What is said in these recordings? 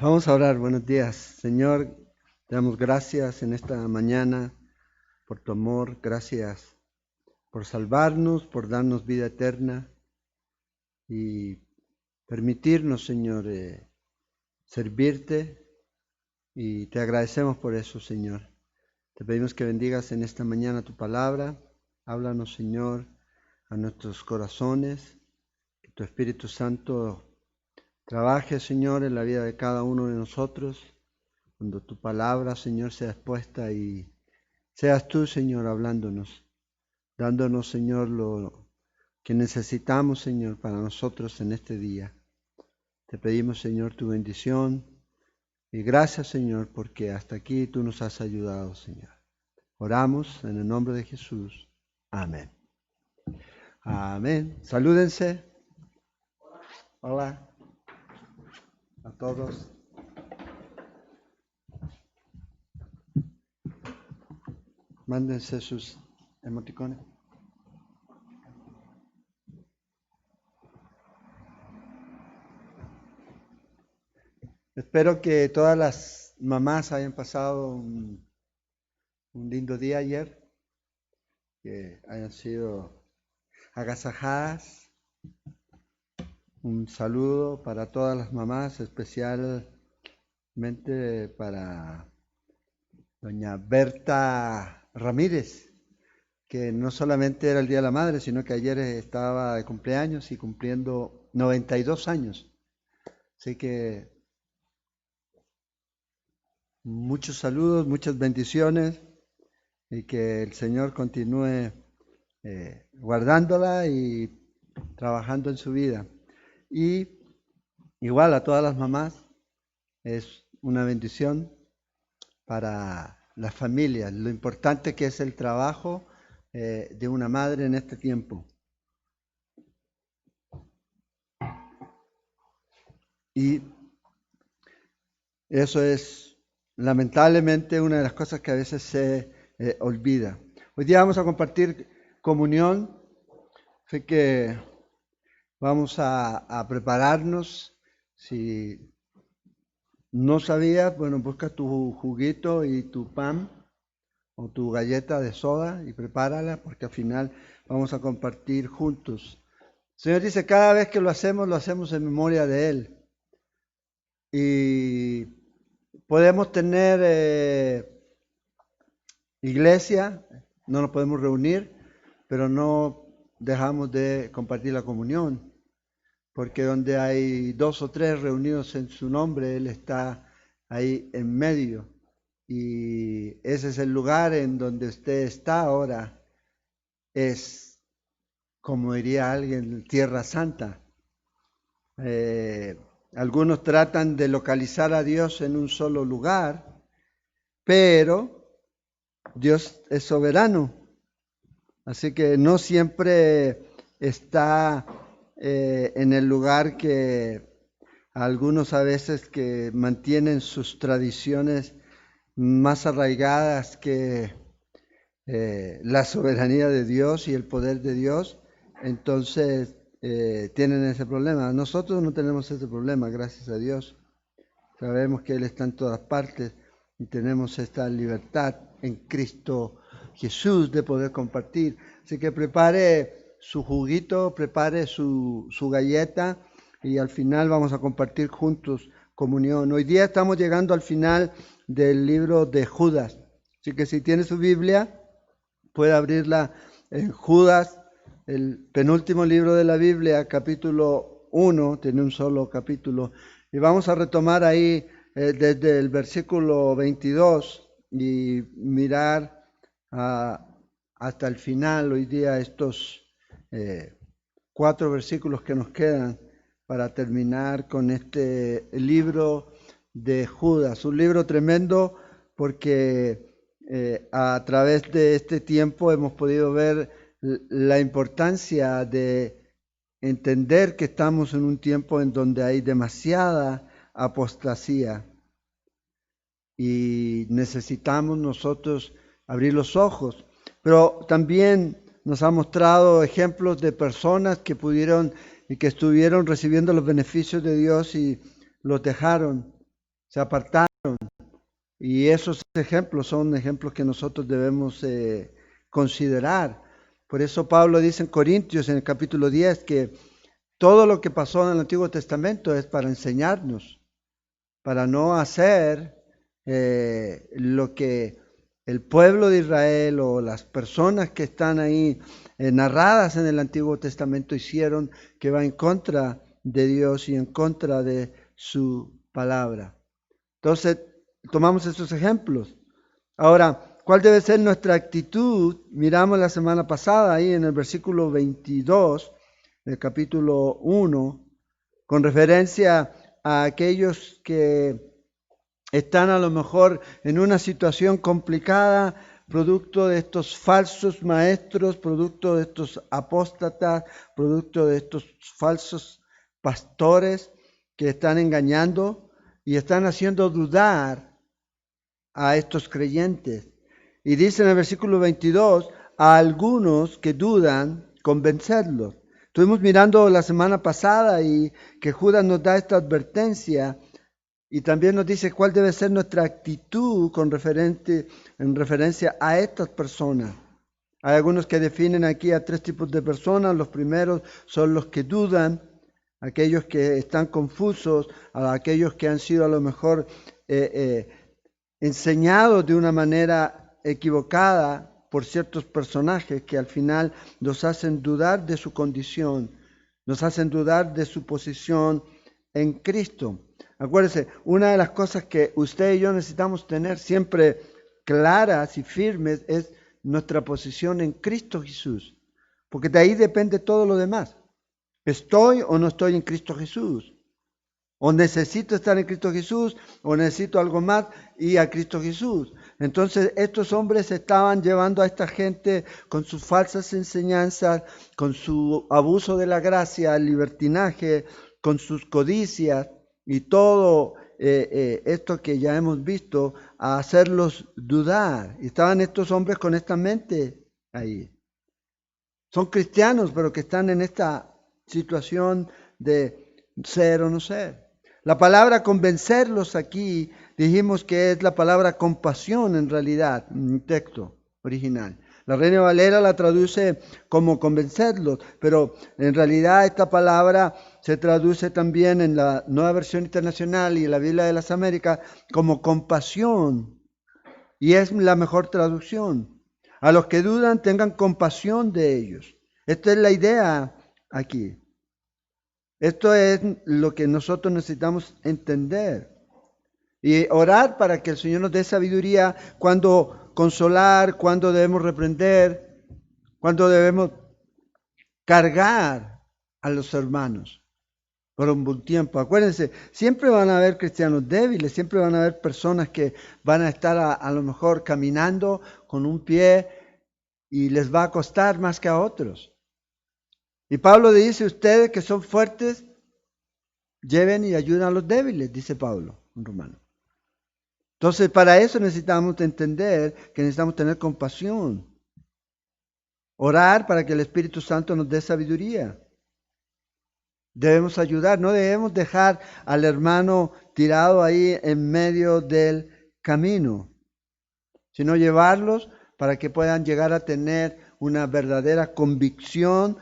Vamos a orar. Buenos días. Señor, te damos gracias en esta mañana por tu amor. Gracias por salvarnos, por darnos vida eterna y permitirnos, Señor, servirte. Y te agradecemos por eso, Señor. Te pedimos que bendigas en esta mañana tu palabra. Háblanos, Señor, a nuestros corazones. Que tu Espíritu Santo trabaje, Señor, en la vida de cada uno de nosotros. Cuando tu palabra, Señor, sea expuesta y seas tú, Señor, hablándonos, dándonos, Señor, lo que necesitamos, Señor, para nosotros en este día. Te pedimos, Señor, tu bendición y gracias, Señor, porque hasta aquí tú nos has ayudado, Señor. Oramos en el nombre de Jesús. Amén. Amén. Salúdense. Hola a todos. Mándense sus emoticones. Espero que todas las mamás hayan pasado un lindo día ayer, que hayan sido agasajadas. Un saludo para todas las mamás, especialmente para doña Berta Ramírez, que no solamente era el Día de la Madre, sino que ayer estaba de cumpleaños y cumpliendo 92 años. Así que muchos saludos, muchas bendiciones y que el Señor continúe guardándola y trabajando en su vida. Y igual a todas las mamás, es una bendición para las familias, lo importante que es el trabajo de una madre en este tiempo. Y eso es lamentablemente una de las cosas que a veces se olvida. Hoy día vamos a compartir comunión, así que vamos a prepararnos. Si no sabías, bueno, busca tu juguito y tu pan o tu galleta de soda y prepárala porque al final vamos a compartir juntos. El Señor dice, cada vez que lo hacemos en memoria de Él. Y podemos tener iglesia, no nos podemos reunir, pero no dejamos de compartir la comunión, porque donde hay 2 o 3 reunidos en su nombre, Él está ahí en medio. Y ese es el lugar en donde usted está ahora. Es, como diría alguien, tierra santa. Algunos tratan de localizar a Dios en un solo lugar, pero Dios es soberano. Así que no siempre está en el lugar que algunos a veces que mantienen sus tradiciones más arraigadas que la soberanía de Dios y el poder de Dios, entonces tienen ese problema. Nosotros no tenemos ese problema, gracias a Dios. Sabemos que Él está en todas partes y tenemos esta libertad en Cristo Jesús de poder compartir. Así que prepare su juguito, prepare su galleta y al final vamos a compartir juntos comunión. Hoy día estamos llegando al final del libro de Judas. Así que si tiene su Biblia, puede abrirla en Judas, el penúltimo libro de la Biblia, capítulo 1, tiene un solo capítulo. Y vamos a retomar ahí desde el versículo 22 y mirar hasta el final hoy día estos 4 versículos que nos quedan para terminar con este libro de Judas. Un libro tremendo porque a través de este tiempo hemos podido ver la importancia de entender que estamos en un tiempo en donde hay demasiada apostasía y necesitamos nosotros abrir los ojos. Pero también nos ha mostrado ejemplos de personas que pudieron y que estuvieron recibiendo los beneficios de Dios y los dejaron. se apartaron. Y esos ejemplos son ejemplos que nosotros debemos considerar. Por eso Pablo dice en Corintios, en el capítulo 10, que todo lo que pasó en el Antiguo Testamento es para enseñarnos, para no hacer lo que el pueblo de Israel o las personas que están ahí narradas en el Antiguo Testamento hicieron, que va en contra de Dios y en contra de su palabra. Entonces, tomamos esos ejemplos. Ahora, ¿cuál debe ser nuestra actitud? Miramos la semana pasada ahí en el versículo 22 del capítulo 1, con referencia a aquellos que están a lo mejor en una situación complicada, producto de estos falsos maestros, producto de estos apóstatas, producto de estos falsos pastores que están engañando y están haciendo dudar a estos creyentes. Y dice en el versículo 22, a algunos que dudan, convencerlos. Estuvimos mirando la semana pasada y que Judas nos da esta advertencia y también nos dice cuál debe ser nuestra actitud en referencia a estas personas. Hay algunos que definen aquí a tres tipos de personas. Los primeros son los que dudan, aquellos que están confusos, a aquellos que han sido a lo mejor enseñados de una manera equivocada por ciertos personajes que al final nos hacen dudar de su condición, nos hacen dudar de su posición en Cristo. Acuérdense, una de las cosas que usted y yo necesitamos tener siempre claras y firmes es nuestra posición en Cristo Jesús, porque de ahí depende todo lo demás. ¿Estoy o no estoy en Cristo Jesús? O necesito estar en Cristo Jesús, o necesito algo más y a Cristo Jesús. Entonces estos hombres estaban llevando a esta gente con sus falsas enseñanzas, con su abuso de la gracia, el libertinaje, con sus codicias y todo esto que ya hemos visto, a hacerlos dudar. Y estaban estos hombres con esta mente ahí. Son cristianos, pero que están en esta situación de ser o no ser. La palabra convencerlos aquí, dijimos que es la palabra compasión en realidad, en el texto original. La Reina Valera la traduce como convencerlos, pero en realidad esta palabra se traduce también en la Nueva Versión Internacional y en la Biblia de las Américas como compasión. Y es la mejor traducción. A los que dudan, tengan compasión de ellos. Esta es la idea aquí. Esto es lo que nosotros necesitamos entender. Y orar para que el Señor nos dé sabiduría cuando consolar, cuando debemos reprender, cuando debemos cargar a los hermanos por un buen tiempo. Acuérdense, siempre van a haber cristianos débiles, siempre van a haber personas que van a estar a lo mejor caminando con un pie y les va a costar más que a otros. Y Pablo dice, ustedes que son fuertes, lleven y ayuden a los débiles, dice Pablo en Romano. Entonces, para eso necesitamos entender que necesitamos tener compasión. Orar para que el Espíritu Santo nos dé sabiduría. Debemos ayudar, no debemos dejar al hermano tirado ahí en medio del camino, sino llevarlos para que puedan llegar a tener una verdadera convicción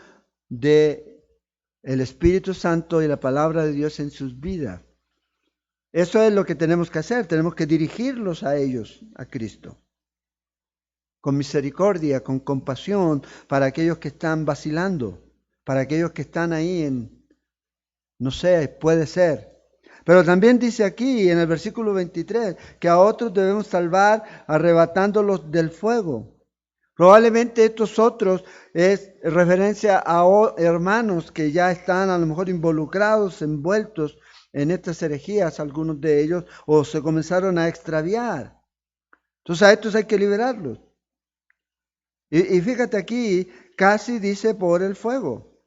de el Espíritu Santo y la palabra de Dios en sus vidas. Eso es lo que tenemos que hacer, tenemos que dirigirlos a ellos, a Cristo, con misericordia, con compasión para aquellos que están vacilando, para aquellos que están ahí en, no sé, puede ser. Pero también dice aquí en el versículo 23 que a otros debemos salvar arrebatándolos del fuego. Probablemente estos otros es referencia a hermanos que ya están a lo mejor involucrados, envueltos en estas herejías, algunos de ellos, o se comenzaron a extraviar. Entonces a estos hay que liberarlos. Y fíjate aquí, casi dice por el fuego.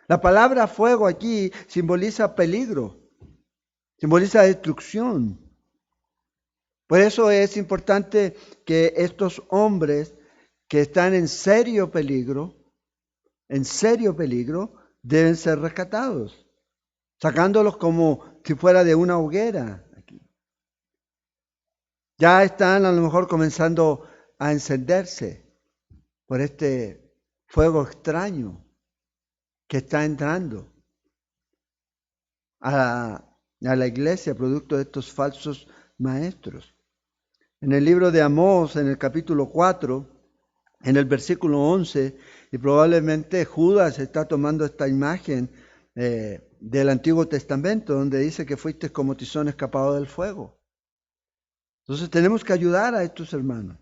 La palabra fuego aquí simboliza peligro, simboliza destrucción. Por eso es importante que estos hombres que están en serio peligro, deben ser rescatados, sacándolos como si fuera de una hoguera. Ya están a lo mejor comenzando a encenderse por este fuego extraño que está entrando a la iglesia, producto de estos falsos maestros. En el libro de Amós, en el capítulo 4, en el versículo 11, y probablemente Judas está tomando esta imagen del Antiguo Testamento, donde dice que fuiste como tizón escapado del fuego. Entonces tenemos que ayudar a estos hermanos.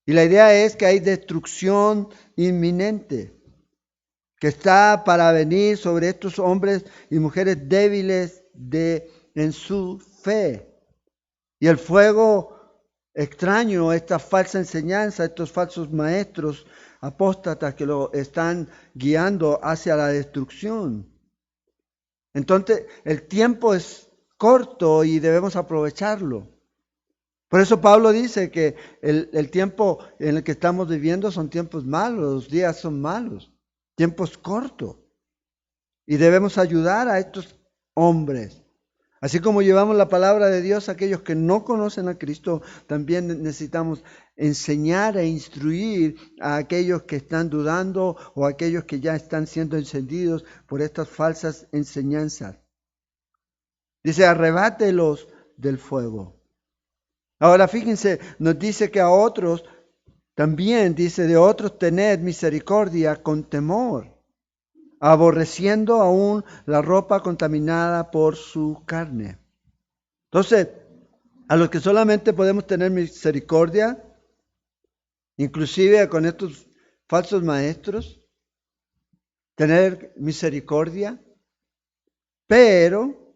Y la idea es que hay destrucción inminente que está para venir sobre estos hombres y mujeres débiles en su fe. Y el fuego extraño, esta falsa enseñanza, estos falsos maestros apóstatas que lo están guiando hacia la destrucción. Entonces, el tiempo es corto y debemos aprovecharlo. Por eso Pablo dice que el tiempo en el que estamos viviendo son tiempos malos, los días son malos, tiempos cortos. Y debemos ayudar a estos hombres. Así como llevamos la palabra de Dios a aquellos que no conocen a Cristo, también necesitamos enseñar e instruir a aquellos que están dudando o a aquellos que ya están siendo encendidos por estas falsas enseñanzas. Dice, arrebátelos del fuego. Ahora fíjense, nos dice que a otros, también dice, de otros tened misericordia con temor, aborreciendo aún la ropa contaminada por su carne. Entonces, a los que solamente podemos tener misericordia, inclusive con estos falsos maestros, tener misericordia, pero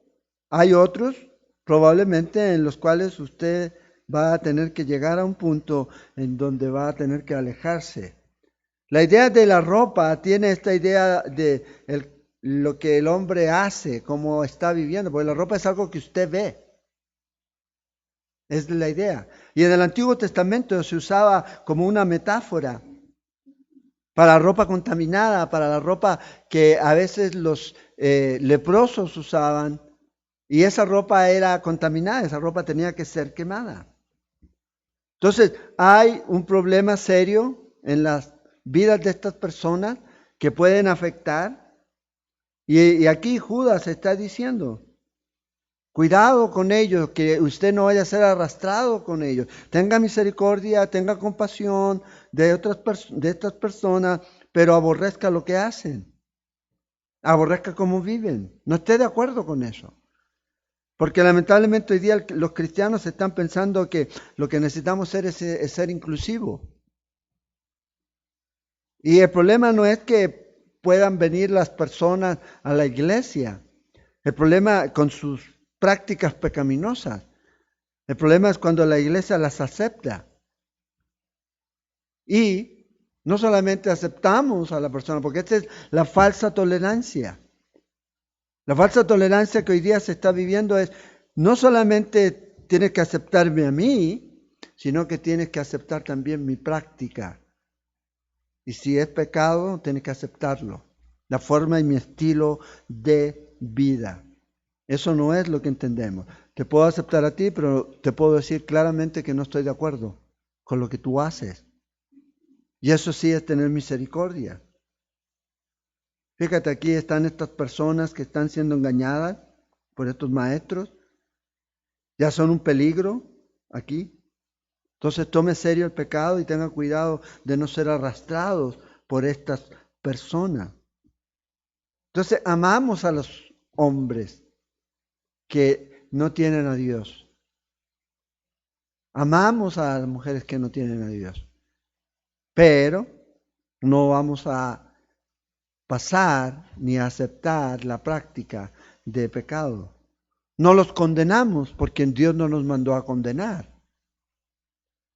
hay otros probablemente en los cuales usted va a tener que llegar a un punto en donde va a tener que alejarse. La idea de la ropa tiene esta idea de lo que el hombre hace, cómo está viviendo, porque la ropa es algo que usted ve. Es la idea. Y en el Antiguo Testamento se usaba como una metáfora para la ropa contaminada, para la ropa que a veces los leprosos usaban. Y esa ropa era contaminada, esa ropa tenía que ser quemada. Entonces, hay un problema serio en las vidas de estas personas que pueden afectar. Y aquí Judas está diciendo, cuidado con ellos, que usted no vaya a ser arrastrado con ellos. Tenga misericordia, tenga compasión de estas personas, pero aborrezca lo que hacen. Aborrezca cómo viven. No esté de acuerdo con eso. Porque lamentablemente hoy día los cristianos están pensando que lo que necesitamos ser es ser inclusivos. Y el problema no es que puedan venir las personas a la iglesia. El problema con sus prácticas pecaminosas. El problema es cuando la iglesia las acepta. Y no solamente aceptamos a la persona, porque esta es la falsa tolerancia. La falsa tolerancia que hoy día se está viviendo es, no solamente tienes que aceptarme a mí, sino que tienes que aceptar también mi práctica. Y si es pecado, tienes que aceptarlo. La forma y mi estilo de vida. Eso no es lo que entendemos. Te puedo aceptar a ti, pero te puedo decir claramente que no estoy de acuerdo con lo que tú haces. Y eso sí es tener misericordia. Fíjate, aquí están estas personas que están siendo engañadas por estos maestros. Ya son un peligro aquí. Entonces tome serio el pecado y tenga cuidado de no ser arrastrados por estas personas. Entonces amamos a los hombres que no tienen a Dios. Amamos a las mujeres que no tienen a Dios. Pero no vamos a pasar ni a aceptar la práctica de pecado. No los condenamos porque Dios no nos mandó a condenar.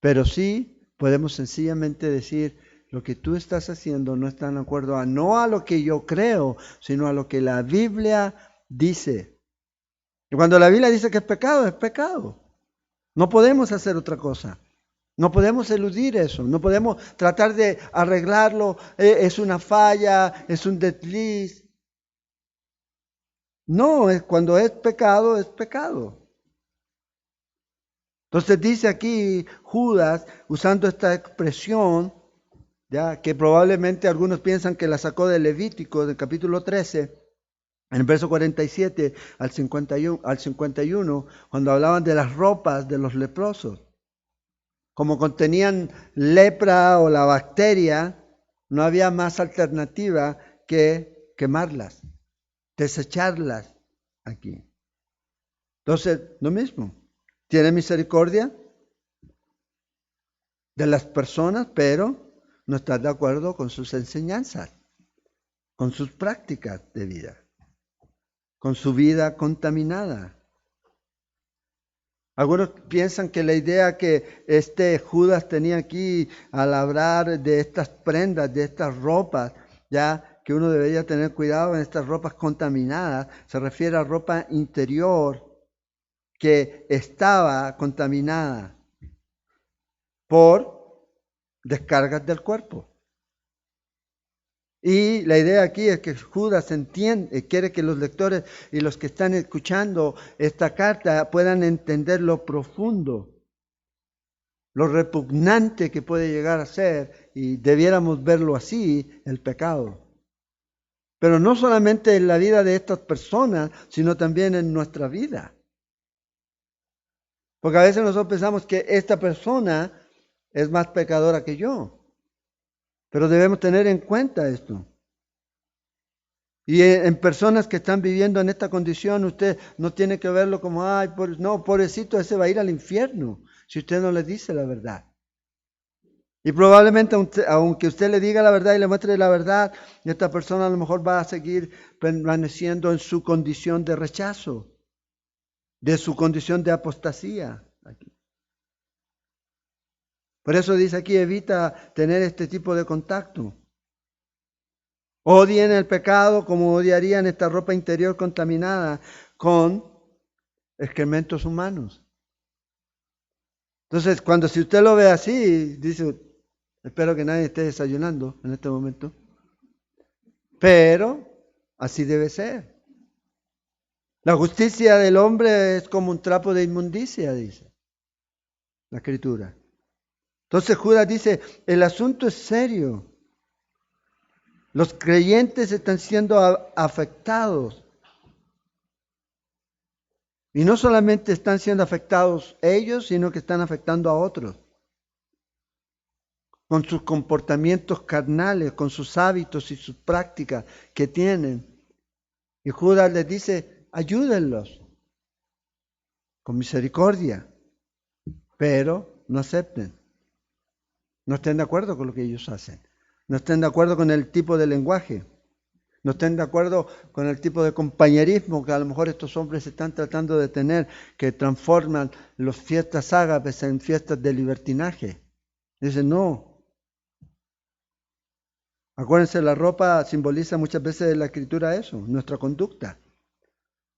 Pero sí podemos sencillamente decir, lo que tú estás haciendo no está de acuerdo no a lo que yo creo, sino a lo que la Biblia dice. Y cuando la Biblia dice que es pecado, es pecado. No podemos hacer otra cosa. No podemos eludir eso. No podemos tratar de arreglarlo. Es una falla, es un desliz. No, cuando es pecado, es pecado. Entonces dice aquí Judas, usando esta expresión, ya que probablemente algunos piensan que la sacó de Levítico, del capítulo 13, en el verso 47 al 51, cuando hablaban de las ropas de los leprosos. Como contenían lepra o la bacteria, no había más alternativa que quemarlas, desecharlas aquí. Entonces, lo mismo, tiene misericordia de las personas, pero no está de acuerdo con sus enseñanzas, con sus prácticas de vida, con su vida contaminada. Algunos piensan que la idea que Judas tenía aquí al hablar de estas prendas, de estas ropas, ya que uno debería tener cuidado en estas ropas contaminadas, se refiere a ropa interior que estaba contaminada por descargas del cuerpo. Y la idea aquí es que Judas quiere que los lectores y los que están escuchando esta carta puedan entender lo profundo, lo repugnante que puede llegar a ser, y debiéramos verlo así, el pecado. Pero no solamente en la vida de estas personas, sino también en nuestra vida. Porque a veces nosotros pensamos que esta persona es más pecadora que yo. Pero debemos tener en cuenta esto. Y en personas que están viviendo en esta condición, usted no tiene que verlo como, ay, no, pobrecito, ese va a ir al infierno, si usted no le dice la verdad. Y probablemente, aunque usted le diga la verdad y le muestre la verdad, esta persona a lo mejor va a seguir permaneciendo en su condición de rechazo, de su condición de apostasía. Por eso dice aquí, evita tener este tipo de contacto. Odien el pecado como odiarían esta ropa interior contaminada con excrementos humanos. Entonces, si usted lo ve así, dice, espero que nadie esté desayunando en este momento, pero así debe ser. La justicia del hombre es como un trapo de inmundicia, dice la Escritura. Entonces Judas dice, el asunto es serio. Los creyentes están siendo afectados. Y no solamente están siendo afectados ellos, sino que están afectando a otros. Con sus comportamientos carnales, con sus hábitos y sus prácticas que tienen. Y Judas les dice, ayúdenlos con misericordia, pero no acepten. No estén de acuerdo con lo que ellos hacen. No estén de acuerdo con el tipo de lenguaje. No estén de acuerdo con el tipo de compañerismo que a lo mejor estos hombres están tratando de tener, que transforman las fiestas ágapes en fiestas de libertinaje. Dicen, no. Acuérdense, la ropa simboliza muchas veces en la Escritura eso, nuestra conducta.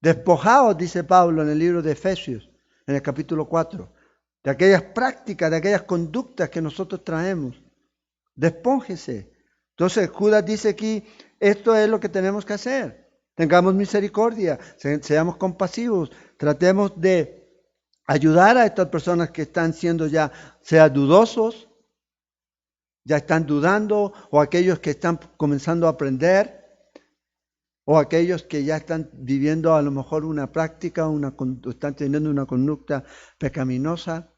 Despojaos, dice Pablo en el libro de Efesios, en el capítulo 4, de aquellas prácticas, de aquellas conductas que nosotros traemos. Despónjese. Entonces Judas dice aquí, esto es lo que tenemos que hacer. Tengamos misericordia, seamos compasivos, tratemos de ayudar a estas personas que están siendo ya, sea dudosos, ya están dudando, o aquellos que están comenzando a aprender, o aquellos que ya están viviendo a lo mejor una práctica, están teniendo una conducta pecaminosa.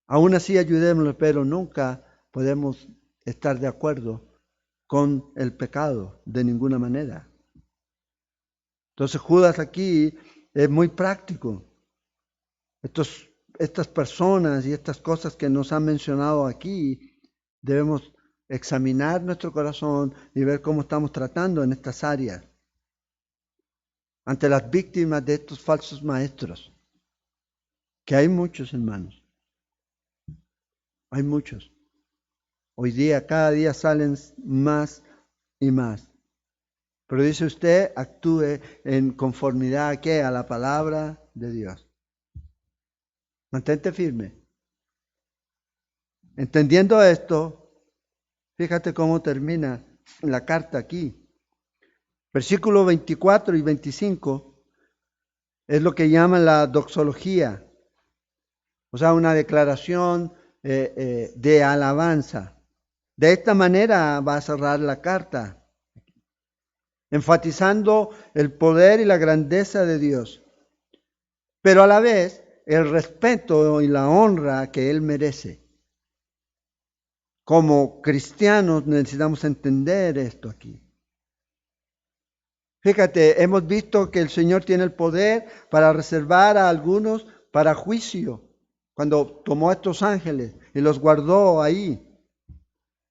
Aún así ayudémoslos, pero nunca podemos estar de acuerdo con el pecado de ninguna manera. Entonces Judas aquí es muy práctico. Estas personas y estas cosas que nos han mencionado aquí, debemos examinar nuestro corazón y ver cómo estamos tratando en estas áreas ante las víctimas de estos falsos maestros, que hay muchos, hermanos. Hay muchos. Hoy día, cada día salen más y más. Pero dice usted, actúe en conformidad ¿a qué? A la palabra de Dios. Mantente firme. Entendiendo esto, fíjate cómo termina la carta aquí. Versículos 24 y 25 es lo que llaman la doxología. o sea, una declaración de alabanza. De esta manera va a cerrar la carta, enfatizando el poder y la grandeza de Dios, pero a la vez el respeto y la honra que Él merece. Como cristianos necesitamos entender esto aquí. Fíjate, hemos visto que el Señor tiene el poder para reservar a algunos para juicio, cuando tomó a estos ángeles y los guardó ahí.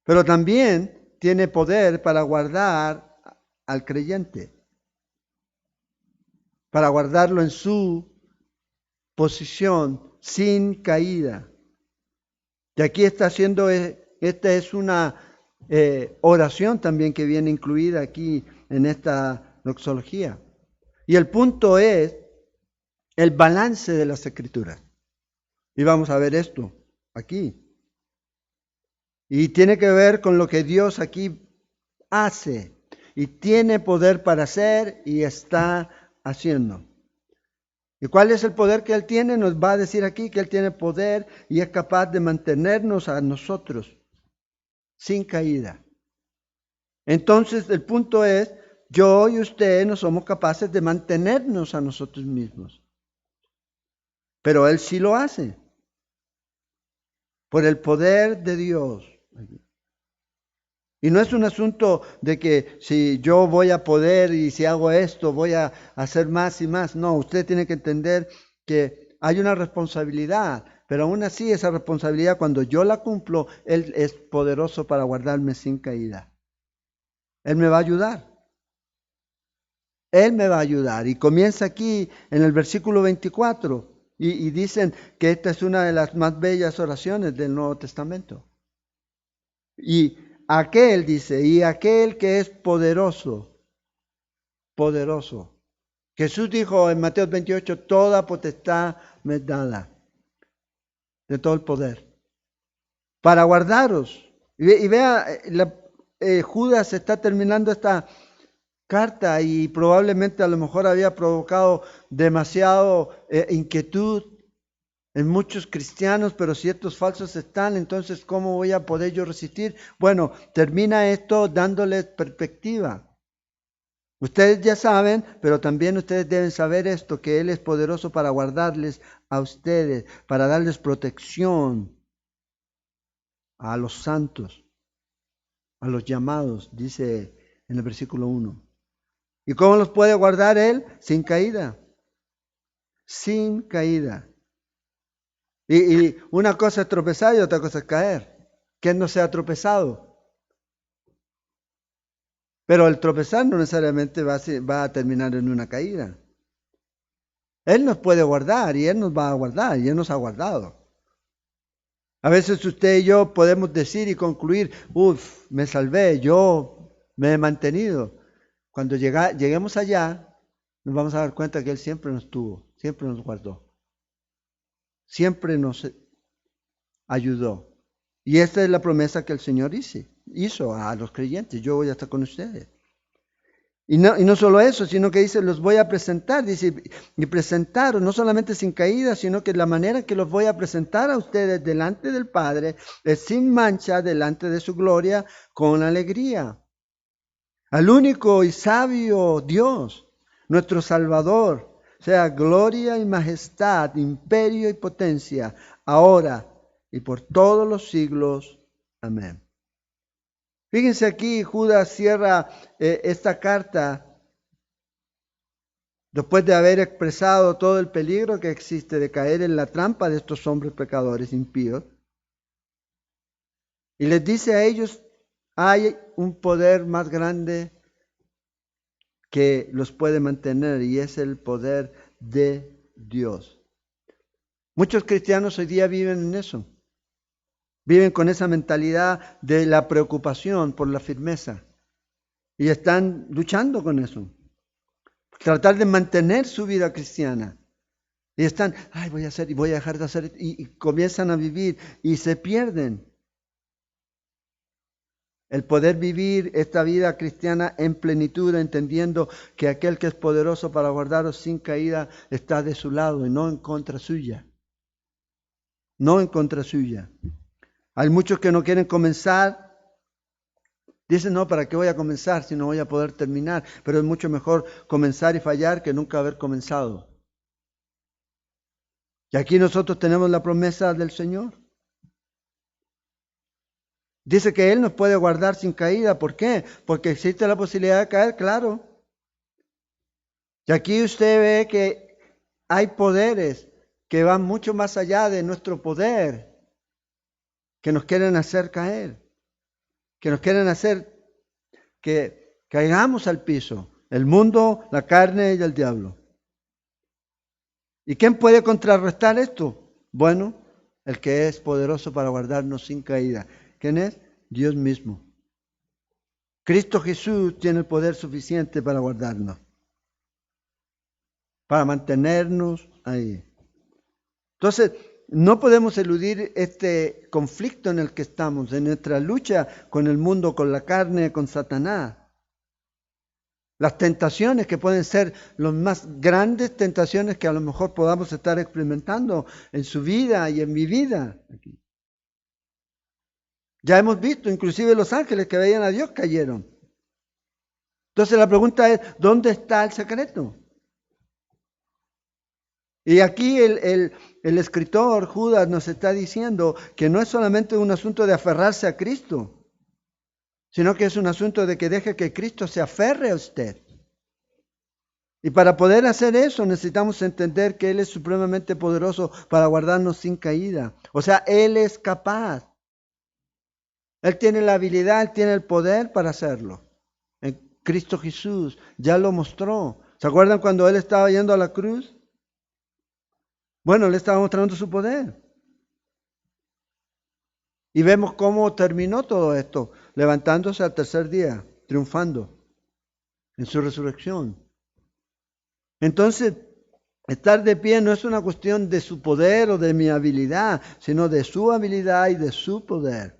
Pero también tiene poder para guardar al creyente, para guardarlo en su posición sin caída. Y aquí está haciendo, esta es una oración también que viene incluida aquí en esta doxología. Y el punto es el balance de las Escrituras. Y vamos a ver esto aquí. Y tiene que ver con lo que Dios aquí hace. Y tiene poder para hacer y está haciendo. ¿Y cuál es el poder que Él tiene? Nos va a decir aquí que Él tiene poder y es capaz de mantenernos a nosotros sin caída. Entonces el punto es, yo y usted no somos capaces de mantenernos a nosotros mismos. Pero Él sí lo hace. Por el poder de Dios. Y no es un asunto de que si yo voy a poder y si hago esto voy a hacer más y más. No, usted tiene que entender que hay una responsabilidad, pero aún así esa responsabilidad cuando yo la cumplo, Él es poderoso para guardarme sin caída. Él me va a ayudar. Él me va a ayudar. Y comienza aquí en el versículo 24 y dicen que esta es una de las más bellas oraciones del Nuevo Testamento. Y aquel dice, y aquel que es poderoso, poderoso. Jesús dijo en Mateo 28, toda potestad me es dada, de todo el poder, para guardaros. Y vea, Judas está terminando esta carta y probablemente a lo mejor había provocado demasiado inquietud en muchos cristianos, pero si estos falsos están, entonces ¿cómo voy a poder yo resistir? Bueno, termina esto dándoles perspectiva. Ustedes ya saben, pero también ustedes deben saber esto, que Él es poderoso para guardarles a ustedes, para darles protección a los santos, a los llamados, dice en el versículo 1. ¿Y cómo los puede guardar Él? Sin caída. Sin caída. Y una cosa es tropezar y otra cosa es caer. ¿Quién no se ha tropezado? Pero el tropezar no necesariamente va a terminar en una caída. Él nos puede guardar y Él nos va a guardar y Él nos ha guardado. A veces usted y yo podemos decir y concluir, me salvé, yo me he mantenido. Cuando lleguemos allá, nos vamos a dar cuenta que Él siempre nos tuvo, siempre nos guardó. Siempre nos ayudó. Y esta es la promesa que el Señor hizo a los creyentes. Yo voy a estar con ustedes. Y no solo eso, sino que dice, los voy a presentar. Dice, y presentaros, no solamente sin caída, sino que la manera que los voy a presentar a ustedes delante del Padre es sin mancha, delante de su gloria, con alegría. Al único y sabio Dios, nuestro Salvador, sea gloria y majestad, imperio y potencia, ahora y por todos los siglos. Amén. Fíjense aquí, Judas cierra esta carta después de haber expresado todo el peligro que existe de caer en la trampa de estos hombres pecadores impíos. Y les dice a ellos, hay un poder más grande que los puede mantener y es el poder de Dios. Muchos cristianos hoy día viven en eso. Viven con esa mentalidad de la preocupación por la firmeza. Y están luchando con eso. Tratar de mantener su vida cristiana. Y están, voy a hacer y voy a dejar de hacer. Y comienzan a vivir y se pierden. El poder vivir esta vida cristiana en plenitud, entendiendo que aquel que es poderoso para guardaros sin caída está de su lado y no en contra suya. no en contra suya. Hay muchos que no quieren comenzar. Dicen, no, ¿para qué voy a comenzar si no voy a poder terminar? Pero es mucho mejor comenzar y fallar que nunca haber comenzado. Y aquí nosotros tenemos la promesa del Señor. Dice que Él nos puede guardar sin caída. ¿Por qué? Porque existe la posibilidad de caer, claro. Y aquí usted ve que hay poderes que van mucho más allá de nuestro poder, que nos quieren hacer caer, que nos quieren hacer que caigamos al piso. El mundo, la carne y el diablo. ¿Y quién puede contrarrestar esto? Bueno, el que es poderoso para guardarnos sin caída. ¿Quién es? Dios mismo. Cristo Jesús tiene el poder suficiente para guardarnos, para mantenernos ahí. Entonces, no podemos eludir este conflicto en el que estamos, en nuestra lucha con el mundo, con la carne, con Satanás. Las tentaciones que pueden ser las más grandes tentaciones que a lo mejor podamos estar experimentando en su vida y en mi vida. Ya hemos visto, inclusive los ángeles que veían a Dios cayeron. Entonces la pregunta es, ¿dónde está el secreto? Y aquí el escritor Judas nos está diciendo que no es solamente un asunto de aferrarse a Cristo, sino que es un asunto de que deje que Cristo se aferre a usted. Y para poder hacer eso necesitamos entender que Él es supremamente poderoso para guardarnos sin caída. O sea, Él es capaz. Él tiene la habilidad, Él tiene el poder para hacerlo. En Cristo Jesús ya lo mostró. ¿Se acuerdan cuando Él estaba yendo a la cruz? Bueno, Él estaba mostrando su poder. Y vemos cómo terminó todo esto, levantándose al tercer día, triunfando en su resurrección. Entonces, estar de pie no es una cuestión de su poder o de mi habilidad, sino de su habilidad y de su poder.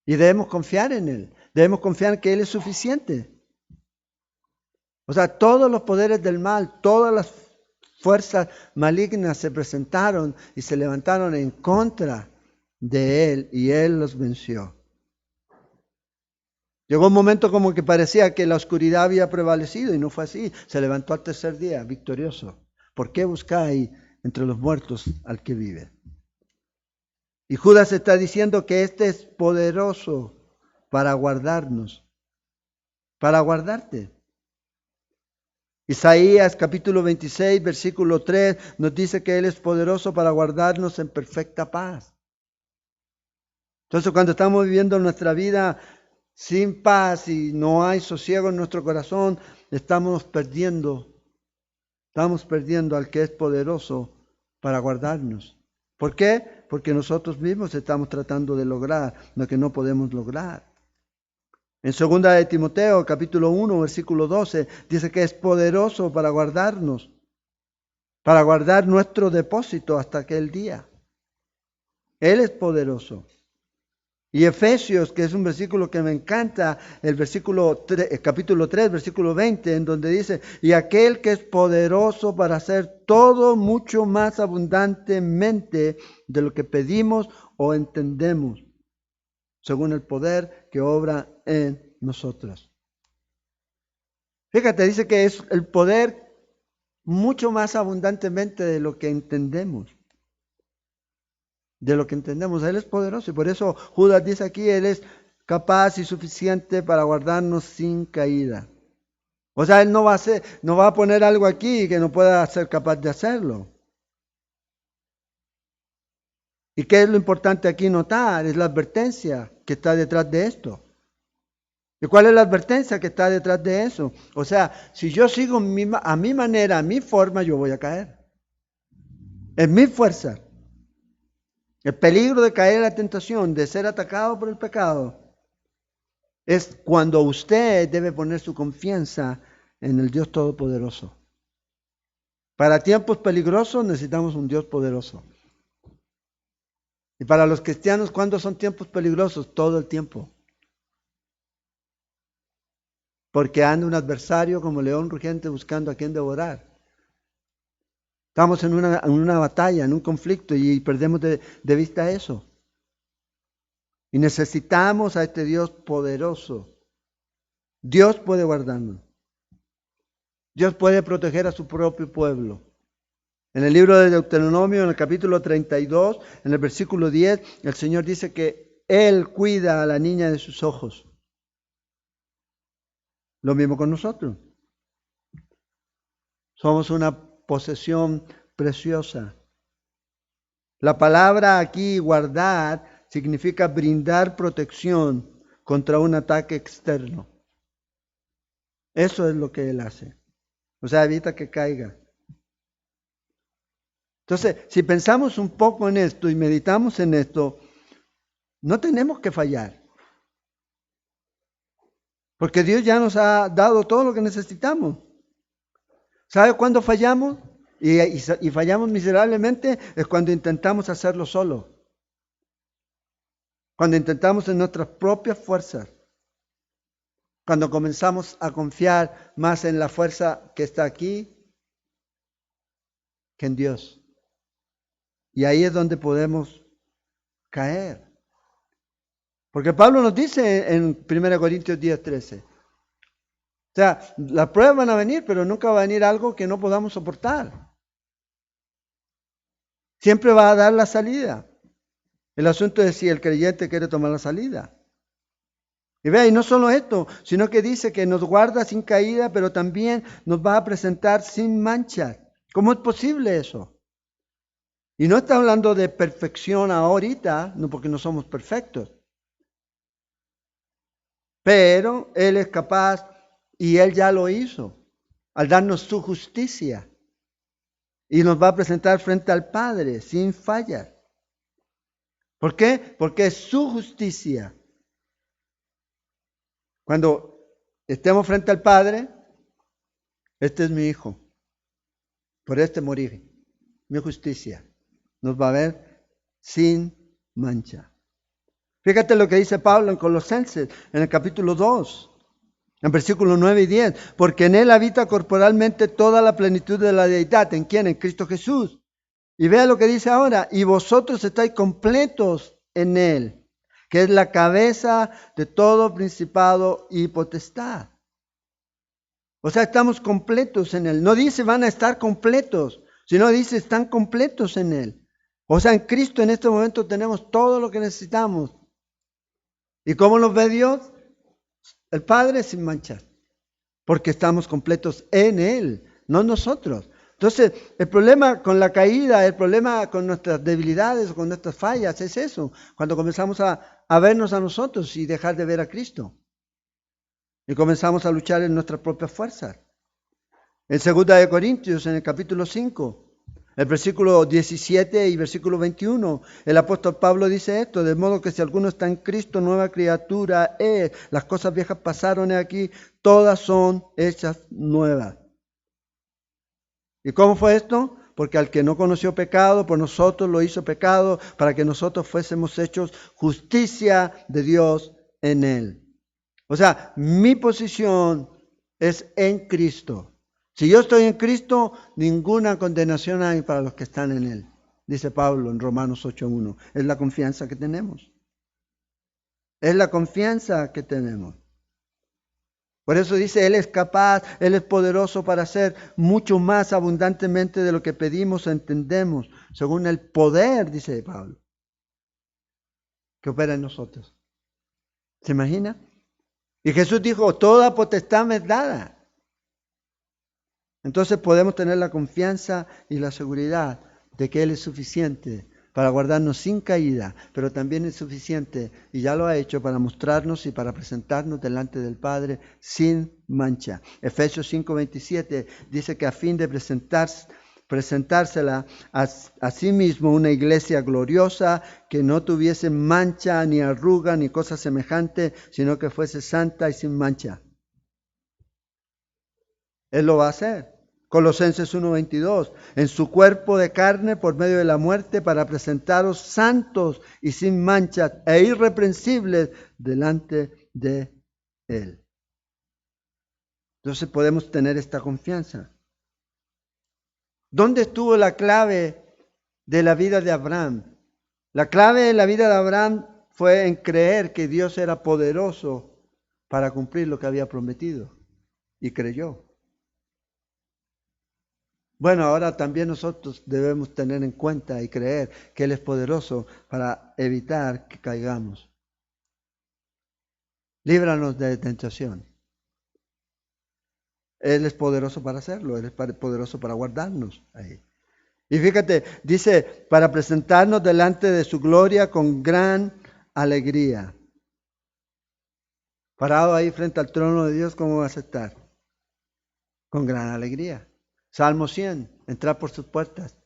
Y debemos confiar en Él, debemos confiar en que Él es suficiente. O sea, todos los poderes del mal, todas las fuerzas malignas se presentaron y se levantaron en contra de Él y Él los venció. Llegó un momento como que parecía que la oscuridad había prevalecido y no fue así. Se levantó al tercer día victorioso. ¿Por qué buscáis entre los muertos al que vive? Y Judas está diciendo que este es poderoso para guardarnos, para guardarte. Isaías capítulo 26, versículo 3 nos dice que Él es poderoso para guardarnos en perfecta paz. Entonces cuando estamos viviendo nuestra vida sin paz y no hay sosiego en nuestro corazón, estamos perdiendo al que es poderoso para guardarnos. ¿Por qué? Porque nosotros mismos estamos tratando de lograr lo que no podemos lograr. En 2 de Timoteo, capítulo 1, versículo 12, dice que es poderoso para guardarnos, para guardar nuestro depósito hasta aquel día. Él es poderoso. Y Efesios, que es un versículo que me encanta, el capítulo 3, versículo 20, en donde dice, y aquel que es poderoso para hacer todo mucho más abundantemente de lo que pedimos o entendemos, según el poder que obra en nosotros. Fíjate, dice que es el poder mucho más abundantemente de lo que entendemos. De lo que entendemos, Él es poderoso y por eso Judas dice aquí, Él es capaz y suficiente para guardarnos sin caída. O sea, Él no va a poner algo aquí que no pueda ser capaz de hacerlo. ¿Y qué es lo importante aquí notar? Es la advertencia que está detrás de esto. ¿Y cuál es la advertencia que está detrás de eso? O sea, si yo sigo a mi manera, a mi forma, yo voy a caer. Es mi fuerza. El peligro de caer en la tentación, de ser atacado por el pecado, es cuando usted debe poner su confianza en el Dios Todopoderoso. Para tiempos peligrosos necesitamos un Dios poderoso. Y para los cristianos, ¿cuándo son tiempos peligrosos? Todo el tiempo. Porque anda un adversario como león rugiente buscando a quien devorar. Estamos en una batalla, en un conflicto y perdemos de vista eso. Y necesitamos a este Dios poderoso. Dios puede guardarnos. Dios puede proteger a su propio pueblo. En el libro de Deuteronomio, en el capítulo 32, en el versículo 10, el Señor dice que Él cuida a la niña de sus ojos. Lo mismo con nosotros. Somos una posesión preciosa. La palabra aquí, guardar, significa brindar protección contra un ataque externo. Eso es lo que Él hace. O sea, evita que caiga. Entonces, si pensamos un poco en esto y meditamos en esto, no tenemos que fallar. Porque Dios ya nos ha dado todo lo que necesitamos. ¿Sabe cuándo fallamos? Y fallamos miserablemente es cuando intentamos hacerlo solo. Cuando intentamos en nuestras propias fuerzas. Cuando comenzamos a confiar más en la fuerza que está aquí que en Dios. Y ahí es donde podemos caer. Porque Pablo nos dice en 1 Corintios 10:13. O sea, las pruebas van a venir, pero nunca va a venir algo que no podamos soportar. Siempre va a dar la salida. El asunto es si el creyente quiere tomar la salida. Y vea, y no solo esto, sino que dice que nos guarda sin caída, pero también nos va a presentar sin mancha. ¿Cómo es posible eso? Y no está hablando de perfección ahorita, no porque no somos perfectos. Pero Él es capaz y Él ya lo hizo al darnos su justicia. Y nos va a presentar frente al Padre sin fallar. ¿Por qué? Porque es su justicia. Cuando estemos frente al Padre, este es mi hijo. Por este morí. Mi justicia. Nos va a ver sin mancha. Fíjate lo que dice Pablo en Colosenses, en el capítulo 2. En versículos 9 y 10, porque en Él habita corporalmente toda la plenitud de la deidad. ¿En quién? En Cristo Jesús. Y vea lo que dice ahora, y vosotros estáis completos en Él, que es la cabeza de todo principado y potestad. O sea, estamos completos en Él. No dice van a estar completos, sino dice están completos en Él. O sea, en Cristo en este momento tenemos todo lo que necesitamos. ¿Y cómo nos ve Dios? El Padre sin mancha, porque estamos completos en Él, no nosotros. Entonces, el problema con la caída, el problema con nuestras debilidades, con nuestras fallas, es eso, cuando comenzamos a vernos a nosotros y dejar de ver a Cristo. Y comenzamos a luchar en nuestras propias fuerzas. En 2 Corintios, en el capítulo 5, el versículo 17 y versículo 21, el apóstol Pablo dice esto, de modo que si alguno está en Cristo, nueva criatura es. Las cosas viejas pasaron aquí, todas son hechas nuevas. ¿Y cómo fue esto? Porque al que no conoció pecado, por nosotros lo hizo pecado, para que nosotros fuésemos hechos justicia de Dios en él. O sea, mi posición es en Cristo. Si yo estoy en Cristo, ninguna condenación hay para los que están en Él. Dice Pablo en Romanos 8:1. Es la confianza que tenemos. Es la confianza que tenemos. Por eso dice, Él es capaz, Él es poderoso para hacer mucho más abundantemente de lo que pedimos o entendemos, según el poder, dice Pablo, que opera en nosotros. ¿Se imagina? Y Jesús dijo, toda potestad me es dada. Entonces podemos tener la confianza y la seguridad de que Él es suficiente para guardarnos sin caída, pero también es suficiente, y ya lo ha hecho, para mostrarnos y para presentarnos delante del Padre sin mancha. Efesios 5:27 dice que a fin de presentársela a sí mismo una iglesia gloriosa, que no tuviese mancha, ni arruga, ni cosa semejante, sino que fuese santa y sin mancha. Él lo va a hacer. Colosenses 1:22, en su cuerpo de carne por medio de la muerte para presentaros santos y sin manchas e irreprensibles delante de Él. Entonces podemos tener esta confianza. ¿Dónde estuvo la clave de la vida de Abraham? La clave de la vida de Abraham fue en creer que Dios era poderoso para cumplir lo que había prometido. Y creyó. Bueno, ahora también nosotros debemos tener en cuenta y creer que Él es poderoso para evitar que caigamos. Líbranos de tentación. Él es poderoso para hacerlo, Él es poderoso para guardarnos ahí. Y fíjate, dice, para presentarnos delante de su gloria con gran alegría. Parado ahí frente al trono de Dios, ¿cómo vas a estar? Con gran alegría. Salmo 100, entrar por sus puertas,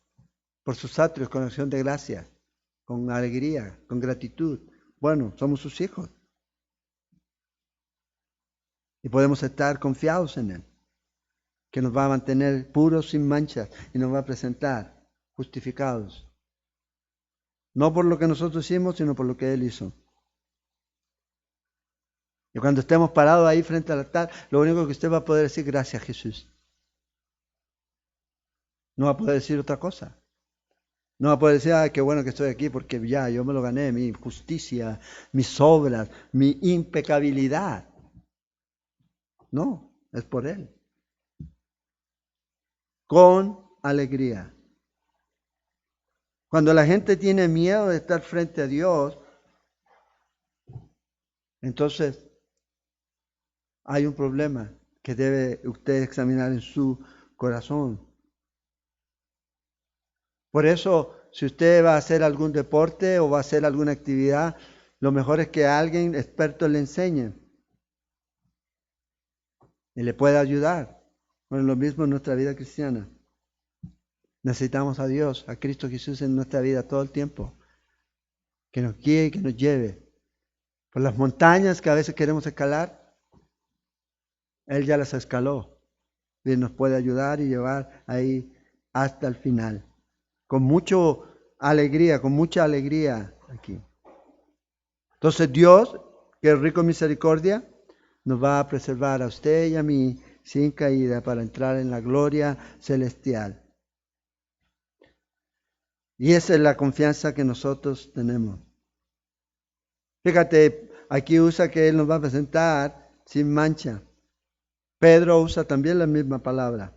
por sus atrios con acción de gracias, con alegría, con gratitud. Bueno, somos sus hijos. Y podemos estar confiados en Él, que nos va a mantener puros sin manchas y nos va a presentar justificados. No por lo que nosotros hicimos, sino por lo que Él hizo. Y cuando estemos parados ahí frente al altar, lo único que usted va a poder decir, gracias Jesús. No va a poder decir otra cosa. No va a poder decir, qué bueno que estoy aquí porque ya yo me lo gané, mi justicia, mis obras, mi impecabilidad. No, es por Él. Con alegría. Cuando la gente tiene miedo de estar frente a Dios, entonces hay un problema que debe usted examinar en su corazón. Por eso, si usted va a hacer algún deporte o va a hacer alguna actividad, lo mejor es que alguien experto le enseñe y le pueda ayudar. Bueno, lo mismo en nuestra vida cristiana. Necesitamos a Dios, a Cristo Jesús en nuestra vida todo el tiempo. Que nos guíe y que nos lleve. Por las montañas que a veces queremos escalar, Él ya las escaló. Y nos puede ayudar y llevar ahí hasta el final. Con mucha alegría aquí. Entonces Dios, que es rico en misericordia, nos va a preservar a usted y a mí sin caída para entrar en la gloria celestial. Y esa es la confianza que nosotros tenemos. Fíjate, aquí usa que Él nos va a presentar sin mancha. Pedro usa también la misma palabra,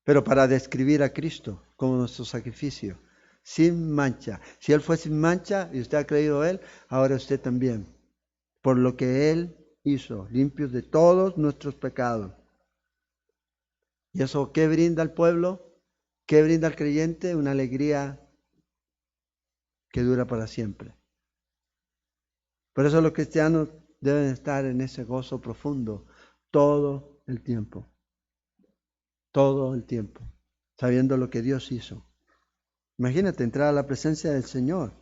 pero para describir a Cristo como nuestro sacrificio. Sin mancha. Si Él fue sin mancha y usted ha creído Él, ahora usted también. Por lo que Él hizo, limpios de todos nuestros pecados. ¿Y eso qué brinda al pueblo? ¿Qué brinda al creyente? Una alegría que dura para siempre. Por eso los cristianos deben estar en ese gozo profundo todo el tiempo. Todo el tiempo. Sabiendo lo que Dios hizo. Imagínate entrar a la presencia del Señor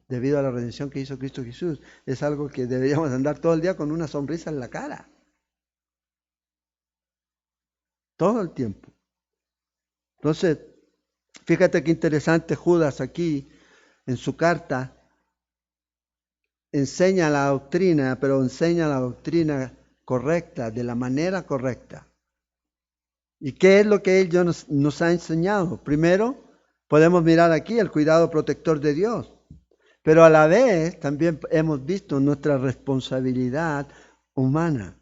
debido a la redención que hizo Cristo Jesús. Es algo que deberíamos andar todo el día con una sonrisa en la cara. Todo el tiempo. Entonces, fíjate qué interesante Judas aquí en su carta enseña la doctrina, pero enseña la doctrina correcta, de la manera correcta. ¿Y qué es lo que Él nos ha enseñado? Primero, podemos mirar aquí el cuidado protector de Dios, pero a la vez también hemos visto nuestra responsabilidad humana.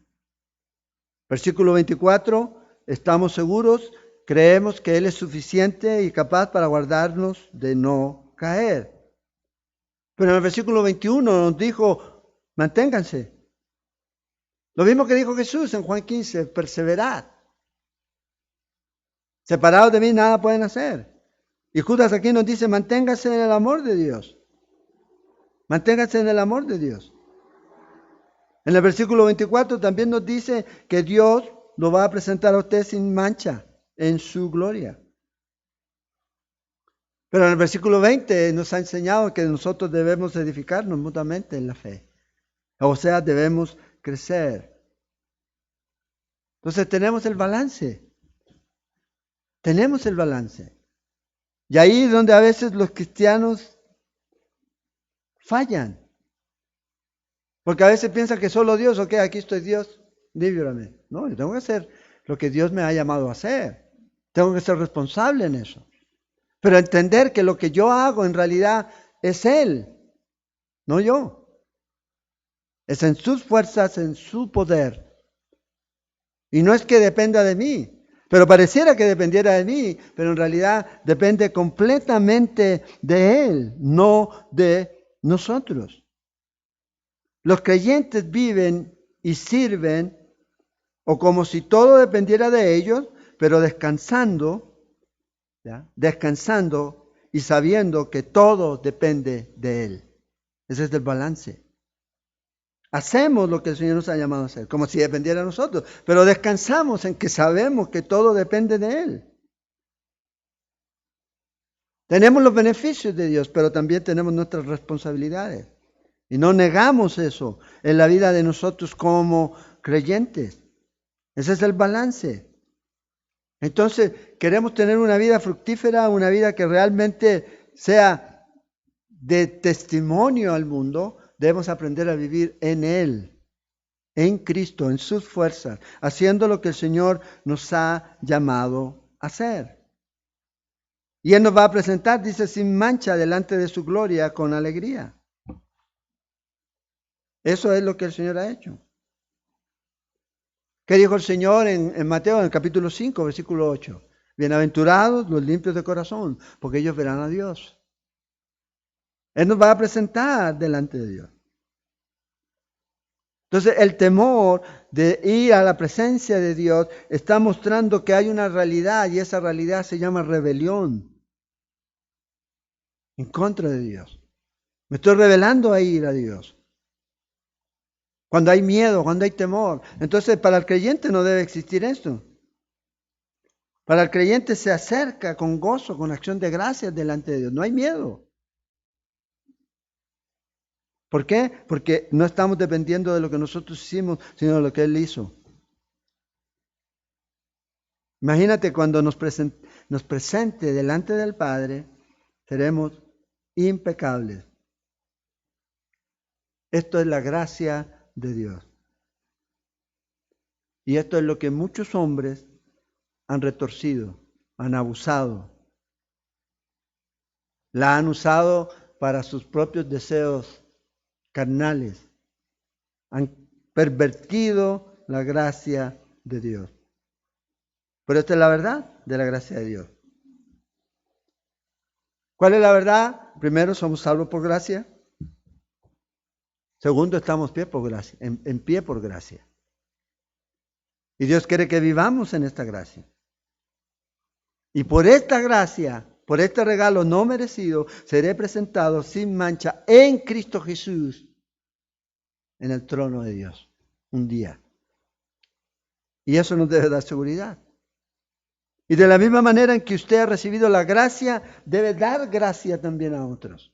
Versículo 24, estamos seguros, creemos que Él es suficiente y capaz para guardarnos de no caer. Pero en el versículo 21 nos dijo, manténganse. Lo mismo que dijo Jesús en Juan 15, perseverad. Separados de mí nada pueden hacer. Y Judas aquí nos dice, manténganse en el amor de Dios. Manténganse en el amor de Dios. En el versículo 24 también nos dice que Dios lo va a presentar a usted sin mancha en su gloria. Pero en el versículo 20 nos ha enseñado que nosotros debemos edificarnos mutuamente en la fe. O sea, debemos crecer. Entonces tenemos el balance. Tenemos el balance. Y ahí es donde a veces los cristianos fallan. Porque a veces piensan que solo Dios, aquí estoy Dios, líbrame. No, yo tengo que hacer lo que Dios me ha llamado a hacer. Tengo que ser responsable en eso. Pero entender que lo que yo hago en realidad es Él, no yo. Es en sus fuerzas, en su poder. Y no es que dependa de mí, pero pareciera que dependiera de mí, pero en realidad depende completamente de Él, no de nosotros. Los creyentes viven y sirven o como si todo dependiera de ellos, pero descansando, ¿ya? Descansando y sabiendo que todo depende de Él. Ese es el balance. Hacemos lo que el Señor nos ha llamado a hacer, como si dependiera de nosotros, pero descansamos en que sabemos que todo depende de Él. Tenemos los beneficios de Dios, pero también tenemos nuestras responsabilidades. Y no negamos eso en la vida de nosotros como creyentes. Ese es el balance. Entonces, queremos tener una vida fructífera, una vida que realmente sea de testimonio al mundo. Debemos aprender a vivir en Él, en Cristo, en sus fuerzas, haciendo lo que el Señor nos ha llamado a hacer. Y Él nos va a presentar, dice, sin mancha delante de su gloria, con alegría. Eso es lo que el Señor ha hecho. ¿Qué dijo el Señor en Mateo, en el capítulo 5, versículo 8? Bienaventurados los limpios de corazón, porque ellos verán a Dios. Él nos va a presentar delante de Dios. Entonces, el temor de ir a la presencia de Dios está mostrando que hay una realidad y esa realidad se llama rebelión en contra de Dios. Me estoy rebelando a ir a Dios. Cuando hay miedo, cuando hay temor. Entonces, para el creyente no debe existir esto. Para el creyente se acerca con gozo, con acción de gracias delante de Dios. No hay miedo. ¿Por qué? Porque no estamos dependiendo de lo que nosotros hicimos, sino de lo que Él hizo. Imagínate cuando nos presente delante del Padre, seremos impecables. Esto es la gracia de Dios. Y esto es lo que muchos hombres han retorcido, han abusado. La han usado para sus propios deseos carnales. Han pervertido la gracia de Dios. Pero esta es la verdad de la gracia de Dios. ¿Cuál es la verdad? Primero, somos salvos por gracia. Segundo, estamos en pie por gracia. Y Dios quiere que vivamos en esta gracia. Y por esta gracia, por este regalo no merecido, seré presentado sin mancha en Cristo Jesús en el trono de Dios un día. Y eso nos debe dar seguridad. Y de la misma manera en que usted ha recibido la gracia, debe dar gracia también a otros.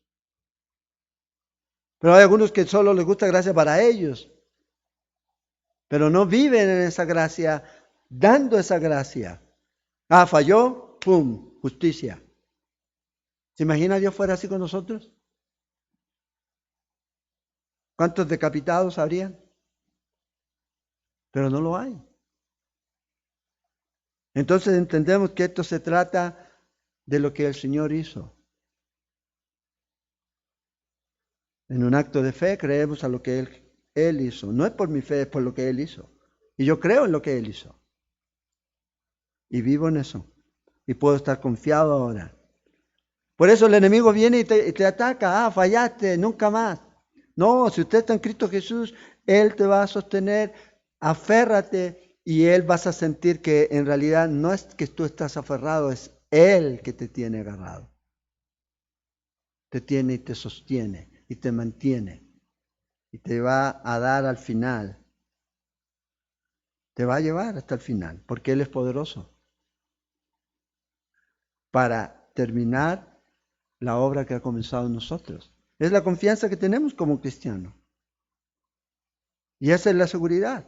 Pero hay algunos que solo les gusta gracia para ellos, pero no viven en esa gracia, dando esa gracia. Ah, falló, ¡pum!, justicia. ¿Se imagina Dios fuera así con nosotros? ¿Cuántos decapitados habrían? Pero no lo hay. Entonces entendemos que esto se trata de lo que el Señor hizo. En un acto de fe creemos a lo que Él hizo. No es por mi fe, es por lo que Él hizo. Y yo creo en lo que Él hizo. Y vivo en eso. Y puedo estar confiado ahora. Por eso el enemigo viene y te ataca. Ah, fallaste, nunca más. No, si usted está en Cristo Jesús, Él te va a sostener. Aférrate y Él vas a sentir que en realidad no es que tú estás aferrado, es Él que te tiene agarrado. Te tiene y te sostiene y te mantiene. Y te va a dar al final. Te va a llevar hasta el final, porque Él es poderoso para terminar la obra que ha comenzado en nosotros. Es la confianza que tenemos como cristianos. Y esa es la seguridad.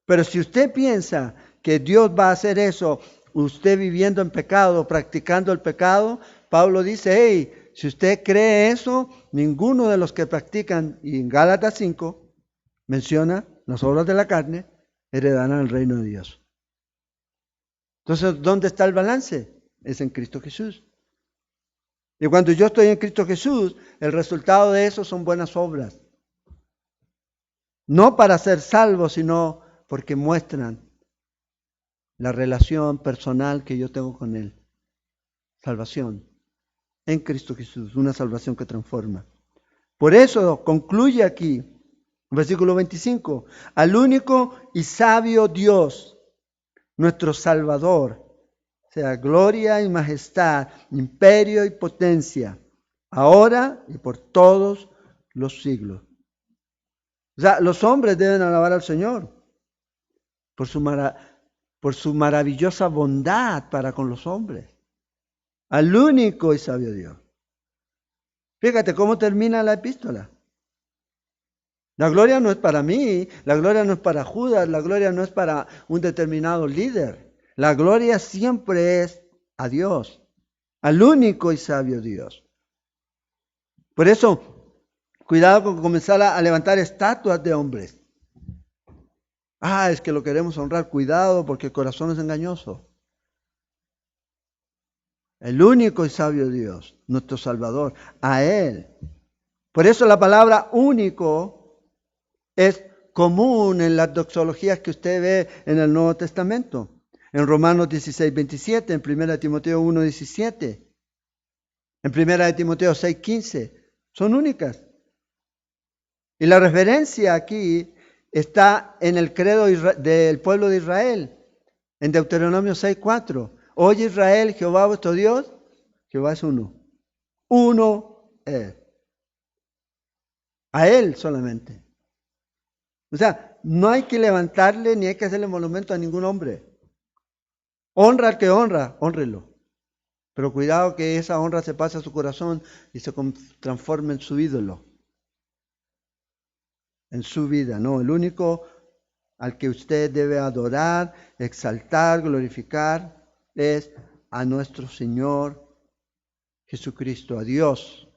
Pero si usted piensa que Dios va a hacer eso, usted viviendo en pecado, practicando el pecado, Pablo dice, hey, si usted cree eso, ninguno de los que practican, y en Gálatas 5 menciona las obras de la carne, heredarán el reino de Dios. Entonces, ¿dónde está el balance? Es en Cristo Jesús. Y cuando yo estoy en Cristo Jesús, el resultado de eso son buenas obras. No para ser salvos, sino porque muestran la relación personal que yo tengo con Él. Salvación en Cristo Jesús, una salvación que transforma. Por eso concluye aquí, versículo 25, al único y sabio Dios, nuestro Salvador, sea gloria y majestad, imperio y potencia, ahora y por todos los siglos. O sea, los hombres deben alabar al Señor por su maravillosa bondad para con los hombres. Al único y sabio Dios. Fíjate cómo termina la epístola. La gloria no es para mí, la gloria no es para Judas, la gloria no es para un determinado líder. La gloria siempre es a Dios, al único y sabio Dios. Por eso, cuidado con comenzar a levantar estatuas de hombres. Es que lo queremos honrar. Cuidado porque el corazón es engañoso. El único y sabio Dios, nuestro Salvador, a Él. Por eso la palabra único es común en las doxologías que usted ve en el Nuevo Testamento. En Romanos 16, 27, en 1 Timoteo 1, 17, en 1 Timoteo 6, 15. Son únicas. Y la referencia aquí está en el credo del pueblo de Israel, en Deuteronomio 6, 4. Oye Israel, Jehová vuestro Dios, Jehová es uno. Uno es. A Él solamente. O sea, no hay que levantarle ni hay que hacerle monumento a ningún hombre. Honra al que honra, hónrelo. Pero cuidado que esa honra se pase a su corazón y se transforme en su ídolo. En su vida, no. El único al que usted debe adorar, exaltar, glorificar, es a nuestro Señor Jesucristo, a Dios.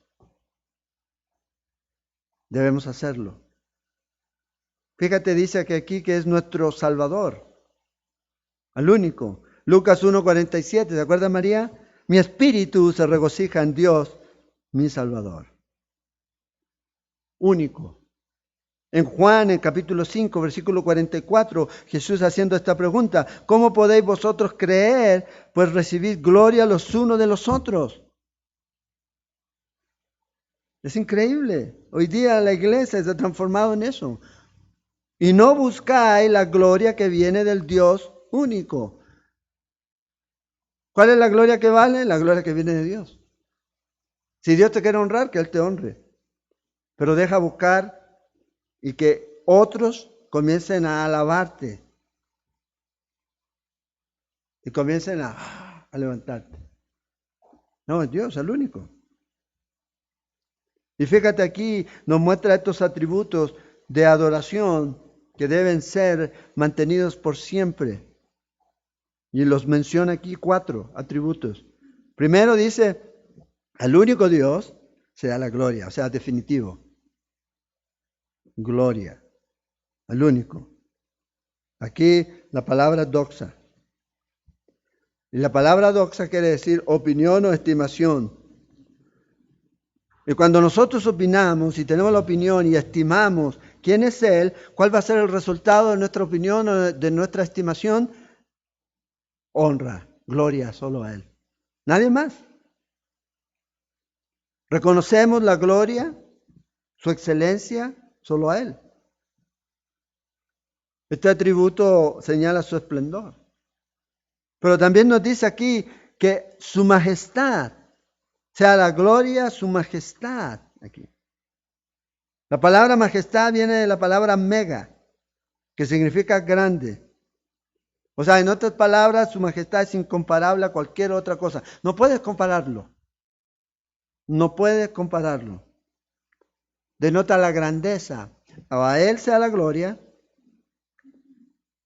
Debemos hacerlo. Fíjate, dice que aquí que es nuestro Salvador, al único. Lucas 1:47, ¿se acuerda María? Mi espíritu se regocija en Dios, mi Salvador. Único. En Juan, en capítulo 5, versículo 44, Jesús haciendo esta pregunta, ¿cómo podéis vosotros creer, pues recibid gloria los unos de los otros? Es increíble. Hoy día la iglesia se ha transformado en eso. Y no buscáis la gloria que viene del Dios único. ¿Cuál es la gloria que vale? La gloria que viene de Dios. Si Dios te quiere honrar, que Él te honre. Pero deja buscar y que otros comiencen a alabarte. Y comiencen a levantarte. No, es Dios, el único. Y fíjate aquí, nos muestra estos atributos de adoración que deben ser mantenidos por siempre. Y los menciona aquí 4 atributos. Primero dice, al único Dios sea la gloria, o sea, definitivo. Gloria, al único. Aquí la palabra doxa. Y la palabra doxa quiere decir opinión o estimación. Y cuando nosotros opinamos y tenemos la opinión y estimamos quién es Él, ¿cuál va a ser el resultado de nuestra opinión o de nuestra estimación? Honra, gloria solo a Él. Nadie más. Reconocemos la gloria, su excelencia, solo a Él. Este atributo señala su esplendor. Pero también nos dice aquí que su majestad, sea la gloria, su majestad. Aquí. La palabra majestad viene de la palabra mega, que significa grande. O sea, en otras palabras, su majestad es incomparable a cualquier otra cosa. No puedes compararlo. No puedes compararlo. Denota la grandeza. A Él sea la gloria,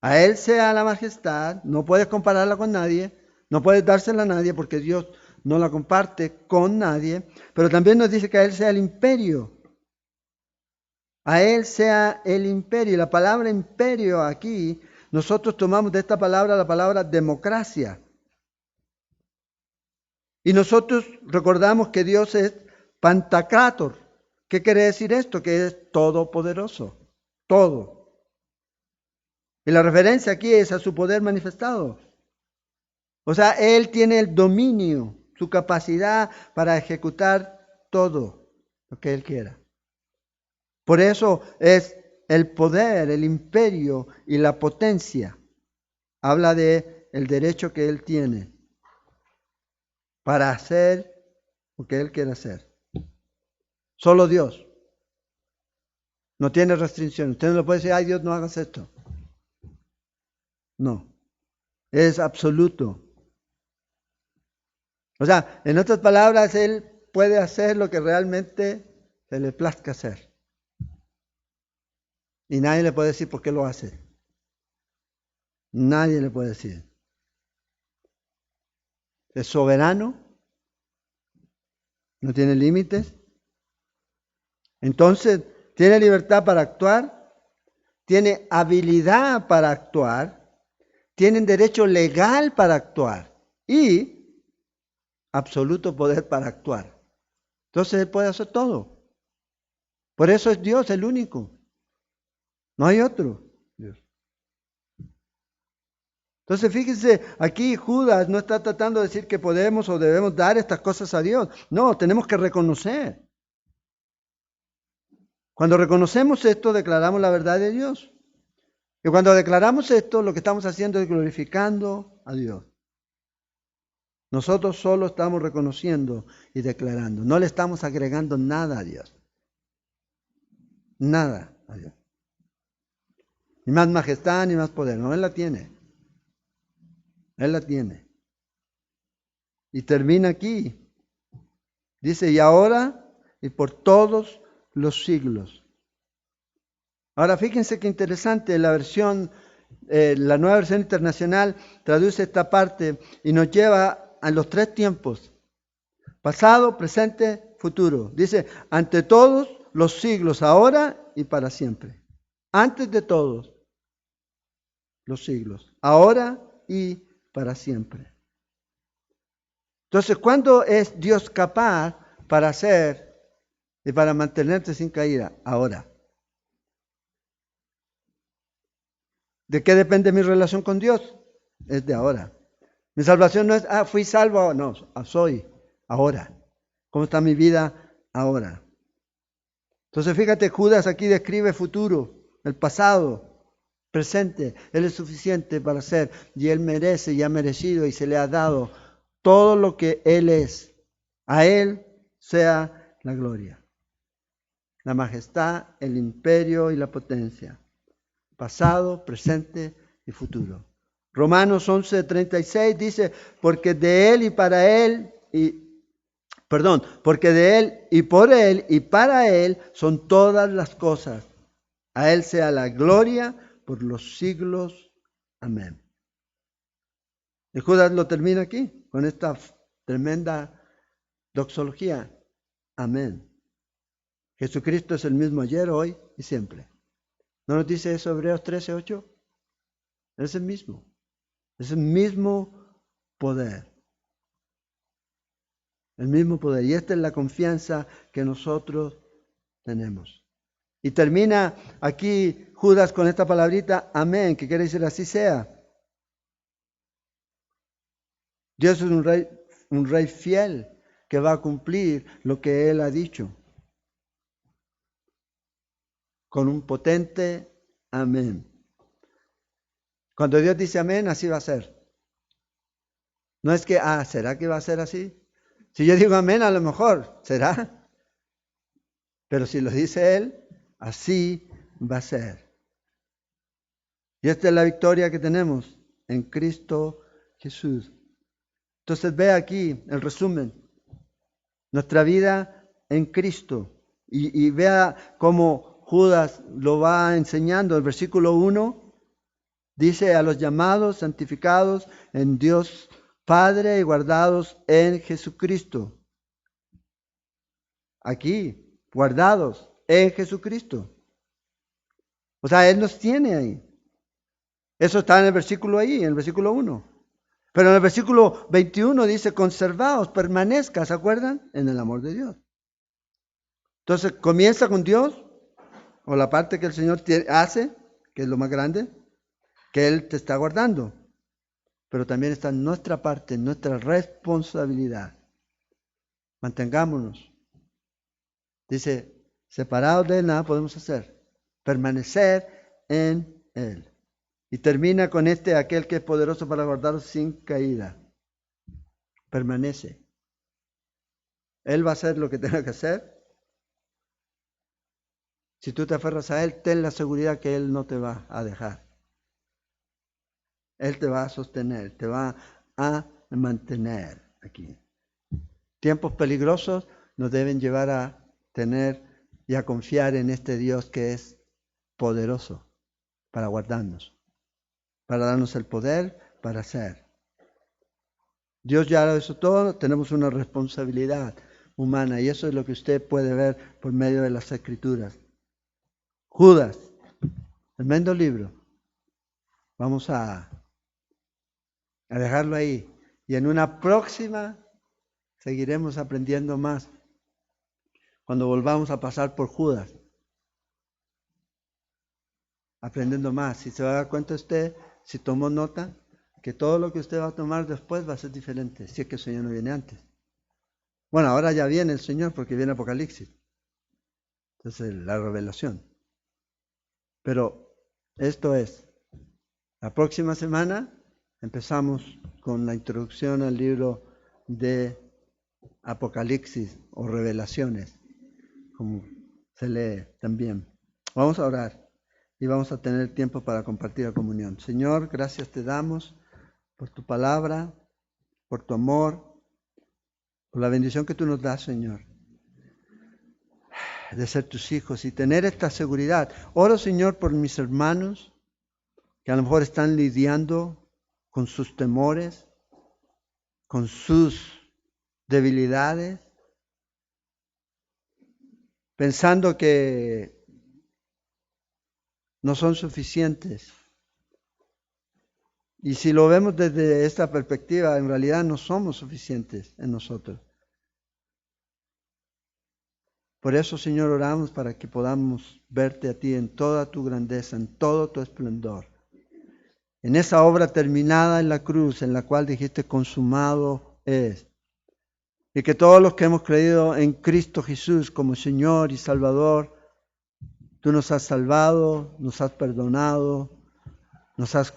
a Él sea la majestad. No puedes compararla con nadie. No puedes dársela a nadie porque Dios no la comparte con nadie. Pero también nos dice que a Él sea el imperio. A Él sea el imperio. Y la palabra imperio aquí nosotros tomamos de esta palabra la palabra democracia. Y nosotros recordamos que Dios es Pantocrátor. ¿Qué quiere decir esto? Que es todopoderoso. Todo. Y la referencia aquí es a su poder manifestado. O sea, Él tiene el dominio, su capacidad para ejecutar todo lo que Él quiera. Por eso es el poder, el imperio y la potencia. Habla de el derecho que Él tiene para hacer lo que Él quiere hacer. Solo Dios. No tiene restricciones. Usted no le puede decir, ay Dios, no hagas esto. No. Es absoluto. O sea, en otras palabras, Él puede hacer lo que realmente se le plazca hacer. Y nadie le puede decir por qué lo hace. Nadie le puede decir. Es soberano. No tiene límites. Entonces, tiene libertad para actuar. Tiene habilidad para actuar. Tiene derecho legal para actuar. Y absoluto poder para actuar. Entonces Él puede hacer todo. Por eso es Dios el único. No hay otro Dios. Entonces fíjense, aquí Judas no está tratando de decir que podemos o debemos dar estas cosas a Dios. No, tenemos que reconocer. Cuando reconocemos esto, declaramos la verdad de Dios. Y cuando declaramos esto, lo que estamos haciendo es glorificando a Dios. Nosotros solo estamos reconociendo y declarando. No le estamos agregando nada a Dios. Nada a Dios. Ni más majestad, ni más poder. No, Él la tiene. Él la tiene. Y termina aquí. Dice, y ahora y por todos los siglos. Ahora fíjense qué interesante, la nueva versión internacional traduce esta parte y nos lleva a los tres tiempos. Pasado, presente, futuro. Dice, ante todos los siglos, ahora y para siempre. Antes de todos los siglos, ahora y para siempre. Entonces, ¿cuándo es Dios capaz para hacer y para mantenerte sin caída? Ahora. ¿De qué depende mi relación con Dios? Es de ahora. Mi salvación no es, fui salvo, no, soy ahora. ¿Cómo está mi vida ahora? Entonces, fíjate, Judas aquí describe futuro, el pasado, presente. Él es suficiente para ser y Él merece y ha merecido y se le ha dado todo lo que Él es. A Él sea la gloria, la majestad, el imperio y la potencia. Pasado, presente y futuro. Romanos 11:36 dice, porque de Él y para Él, porque de Él y por Él y para Él son todas las cosas. A Él sea la gloria por los siglos. Amén. Y Judas lo termina aquí, con esta tremenda doxología. Amén. Jesucristo es el mismo ayer, hoy y siempre. ¿No nos dice eso Hebreos 13:8? Es el mismo. Es el mismo poder. El mismo poder. Y esta es la confianza que nosotros tenemos. Y termina aquí Judas con esta palabrita, amén, que quiere decir así sea. Dios es un rey fiel que va a cumplir lo que Él ha dicho. Con un potente amén. Cuando Dios dice amén, así va a ser. No es que, ¿será que va a ser así? Si yo digo amén, a lo mejor será. Pero si lo dice Él, así va a ser. Y esta es la victoria que tenemos en Cristo Jesús. Entonces ve aquí el resumen. Nuestra vida en Cristo. Y vea cómo Judas lo va enseñando. El versículo 1 dice a los llamados, santificados en Dios Padre y guardados en Jesucristo. Aquí, guardados en Jesucristo. O sea, Él nos tiene ahí. Eso está en el versículo ahí, en el versículo 1. Pero en el versículo 21 dice, conservaos, permanezca, ¿se acuerdan? En el amor de Dios. Entonces, comienza con Dios, o la parte que el Señor hace, que es lo más grande, que Él te está guardando. Pero también está en nuestra parte, en nuestra responsabilidad. Mantengámonos. Dice, separados de Él nada podemos hacer. Permanecer en Él. Y termina con aquel que es poderoso para guardaros sin caída. Permanece. Él va a hacer lo que tenga que hacer. Si tú te aferras a Él, ten la seguridad que Él no te va a dejar. Él te va a sostener, te va a mantener aquí. Tiempos peligrosos nos deben llevar a tener y a confiar en este Dios que es poderoso para guardarnos, para darnos el poder para hacer. Dios ya lo hizo todo, tenemos una responsabilidad humana y eso es lo que usted puede ver por medio de las Escrituras. Judas, tremendo libro. Vamos a dejarlo ahí y en una próxima seguiremos aprendiendo más cuando volvamos a pasar por Judas. Aprendiendo más. Si se va a dar cuenta usted, si tomó nota, que todo lo que usted va a tomar después va a ser diferente, si es que el Señor no viene antes. Bueno, ahora ya viene el Señor porque viene Apocalipsis. Entonces, la revelación. Pero esto es, la próxima semana empezamos con la introducción al libro de Apocalipsis o Revelaciones, como se lee también. Vamos a orar y vamos a tener tiempo para compartir la comunión. Señor, gracias te damos por tu palabra, por tu amor, por la bendición que tú nos das, Señor, de ser tus hijos y tener esta seguridad. Oro, Señor, por mis hermanos que a lo mejor están lidiando con sus temores, con sus debilidades, pensando que no son suficientes. Y si lo vemos desde esta perspectiva, en realidad no somos suficientes en nosotros. Por eso, Señor, oramos para que podamos verte a ti en toda tu grandeza, en todo tu esplendor. En esa obra terminada en la cruz, en la cual dijiste consumado es. Y que todos los que hemos creído en Cristo Jesús como Señor y Salvador, tú nos has salvado, nos has perdonado, nos has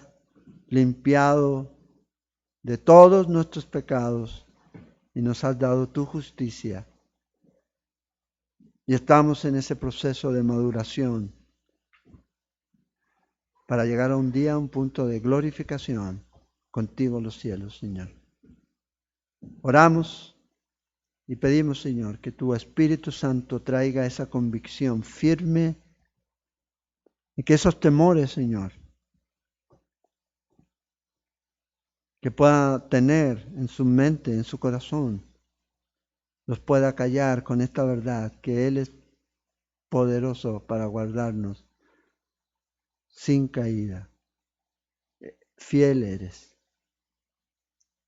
limpiado de todos nuestros pecados y nos has dado tu justicia. Y estamos en ese proceso de maduración para llegar a un día a un punto de glorificación contigo en los cielos, Señor. Oramos y pedimos, Señor, que tu Espíritu Santo traiga esa convicción firme y que esos temores, Señor, que pueda tener en su mente, en su corazón, los pueda callar con esta verdad, que Él es poderoso para guardarnos sin caída. Fiel eres.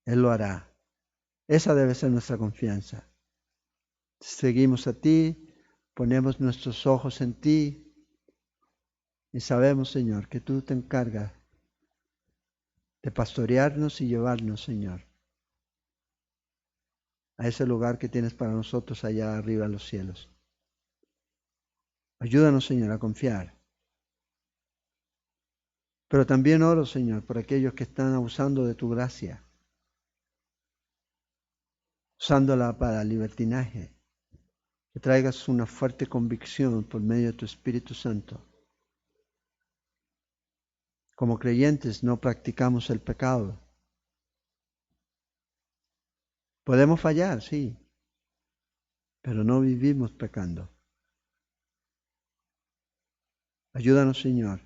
Él lo hará. Esa debe ser nuestra confianza. Seguimos a ti, ponemos nuestros ojos en ti y sabemos, Señor, que tú te encargas de pastorearnos y llevarnos, Señor, a ese lugar que tienes para nosotros allá arriba en los cielos. Ayúdanos, Señor, a confiar. Pero también oro, Señor, por aquellos que están abusando de tu gracia, usándola para libertinaje. Que traigas una fuerte convicción por medio de tu Espíritu Santo. Como creyentes no practicamos el pecado. Podemos fallar, sí, pero no vivimos pecando. Ayúdanos, Señor,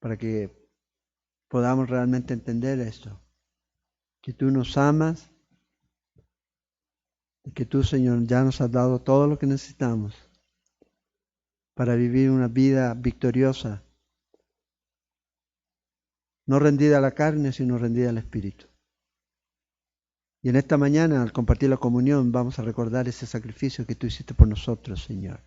para que podamos realmente entender esto. Que tú nos amas y que tú, Señor, ya nos has dado todo lo que necesitamos para vivir una vida victoriosa no rendida a la carne, sino rendida al Espíritu. Y en esta mañana, al compartir la comunión, vamos a recordar ese sacrificio que tú hiciste por nosotros, Señor.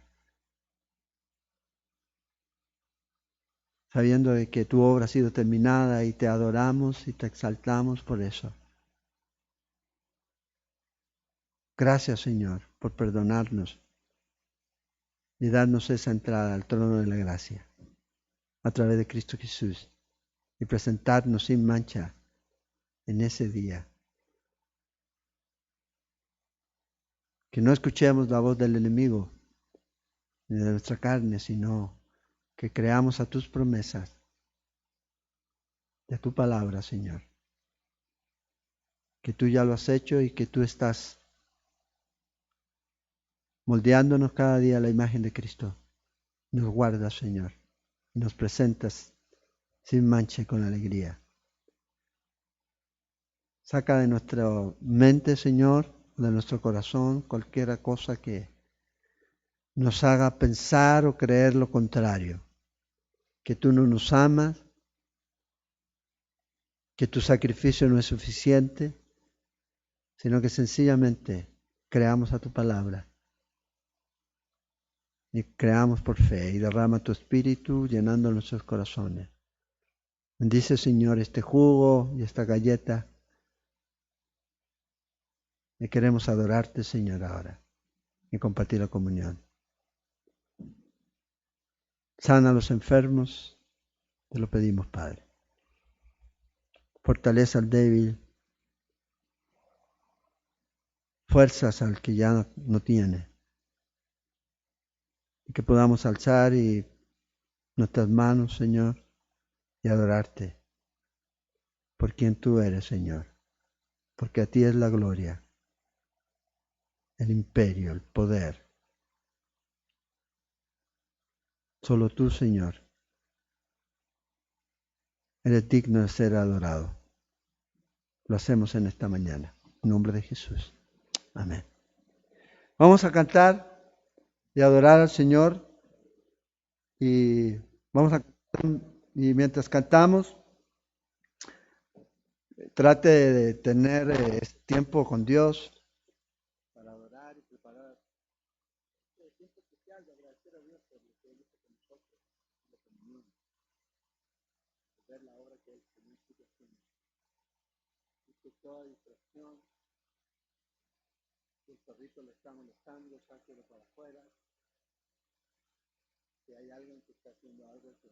Sabiendo de que tu obra ha sido terminada y te adoramos y te exaltamos por eso. Gracias, Señor, por perdonarnos y darnos esa entrada al trono de la gracia a través de Cristo Jesús y presentarnos sin mancha en ese día. Que no escuchemos la voz del enemigo ni de nuestra carne, sino que creamos a tus promesas, de tu palabra, Señor. Que tú ya lo has hecho y que tú estás moldeándonos cada día a la imagen de Cristo. Nos guardas, Señor, y nos presentas sin mancha y con alegría. Saca de nuestra mente, Señor, de nuestro corazón, cualquier cosa que nos haga pensar o creer lo contrario. Que tú no nos amas, que tu sacrificio no es suficiente, sino que sencillamente creamos a tu palabra. Y creamos por fe y derrama tu espíritu llenando nuestros corazones. Bendice, Señor, este jugo y esta galleta. Y queremos adorarte, Señor, ahora y compartir la comunión. Sana a los enfermos, te lo pedimos, Padre. Fortaleza al débil, fuerzas al que ya no tiene. Y que podamos alzar nuestras manos, Señor, y adorarte por quien tú eres, Señor. Porque a ti es la gloria, el imperio, el poder. Solo tú, Señor, eres digno de ser adorado. Lo hacemos en esta mañana. En nombre de Jesús. Amén. Vamos a cantar y adorar al Señor. Y mientras cantamos, trate de tener tiempo con Dios para adorar y preparar este tiempo especial de agradecer a Dios por lo que Él hizo con nosotros, la comunión, de ver la obra que Él hizo haciendo. Dice toda distracción, si el perrito le está molestando, sáquelo para afuera. Si hay alguien que está haciendo algo que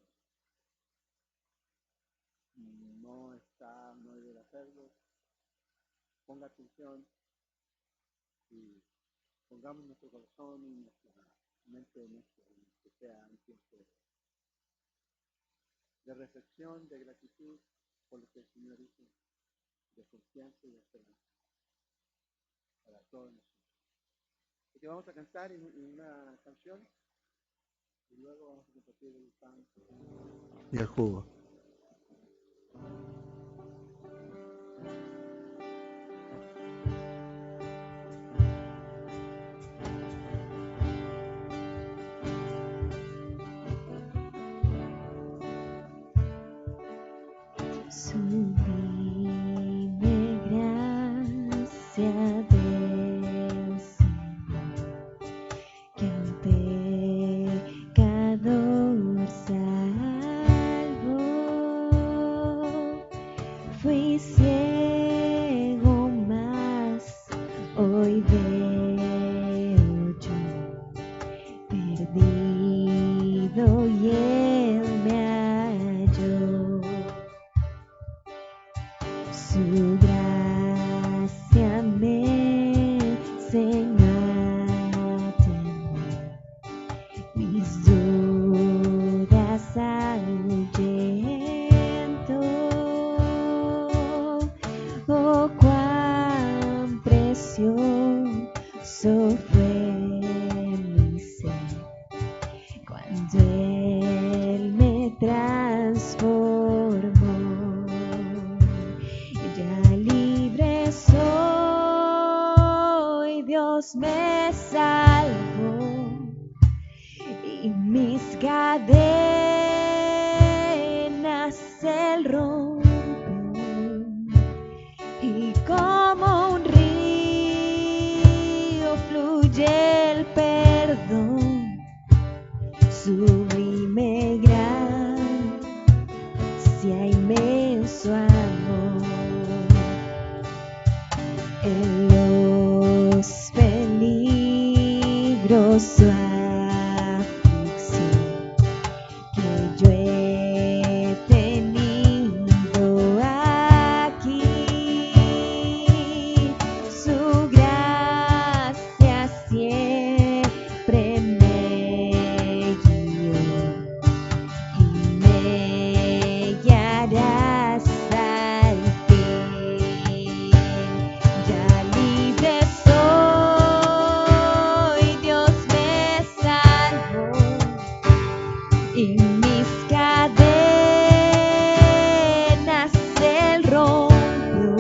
no debe hacerlo, ponga atención y pongamos nuestro corazón y nuestra mente en esto, que sea un tiempo de reflexión, de gratitud por lo que el Señor hizo, de confianza y de esperanza para todos nosotros. Así que vamos a cantar una canción y luego vamos a compartir el pan y el jugo. Sublime gracia del Señor, que un pecador salvó. Fui ciego, mas hoy veo yo, perdido y Él me halló. Su gracia me enseñó a temer, mis dudas ahuyentó. Oh, cuán precioso fue mi ser cuando Él me transformó. Ya libre soy, Dios me salvó y mis cadenas Él rompió. sublime gracia, inmenso amor, en los peligros su aflicción que yo he tenido aquí, su gracia siempre me guió y me guiará hasta el fin. Ya libre soy, Dios me salvó y mis cadenas Él rompió,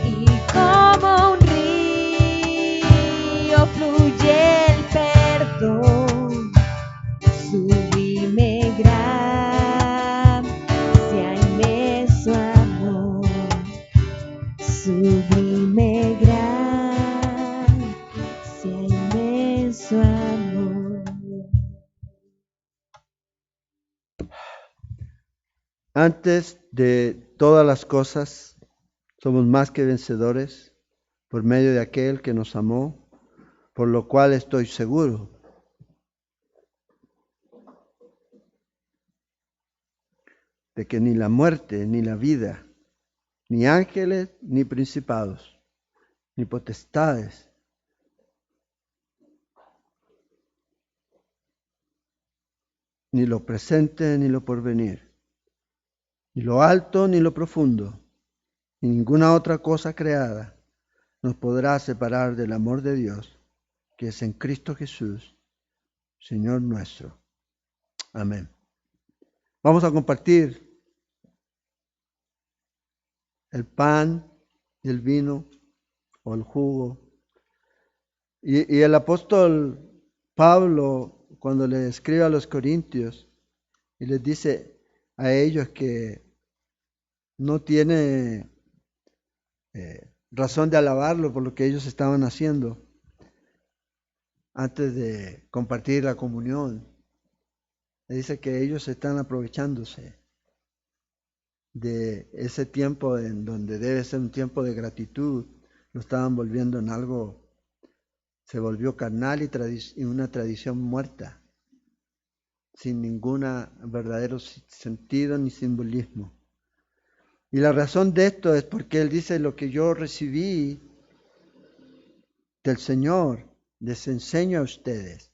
y como un río fluye el perdón, sublime gracia, inmenso amor, sublime gracia, inmenso amor. Antes de todas las cosas, somos más que vencedores por medio de aquel que nos amó, por lo cual estoy seguro de que ni la muerte, ni la vida, ni ángeles, ni principados, ni potestades, ni lo presente, ni lo porvenir, ni lo alto, ni lo profundo, ni ninguna otra cosa creada nos podrá separar del amor de Dios, que es en Cristo Jesús, Señor nuestro. Amén. Vamos a compartir el pan y el vino o el jugo. Y el apóstol Pablo, cuando le escribe a los corintios y les dice a ellos que no tiene razón de alabarlo por lo que ellos estaban haciendo antes de compartir la comunión, le dice que ellos están aprovechándose de ese tiempo en donde debe ser un tiempo de gratitud, lo estaban volviendo en algo, se volvió carnal y una tradición muerta, sin ningún verdadero sentido ni simbolismo. Y la razón de esto es porque él dice: lo que yo recibí del Señor, les enseño a ustedes.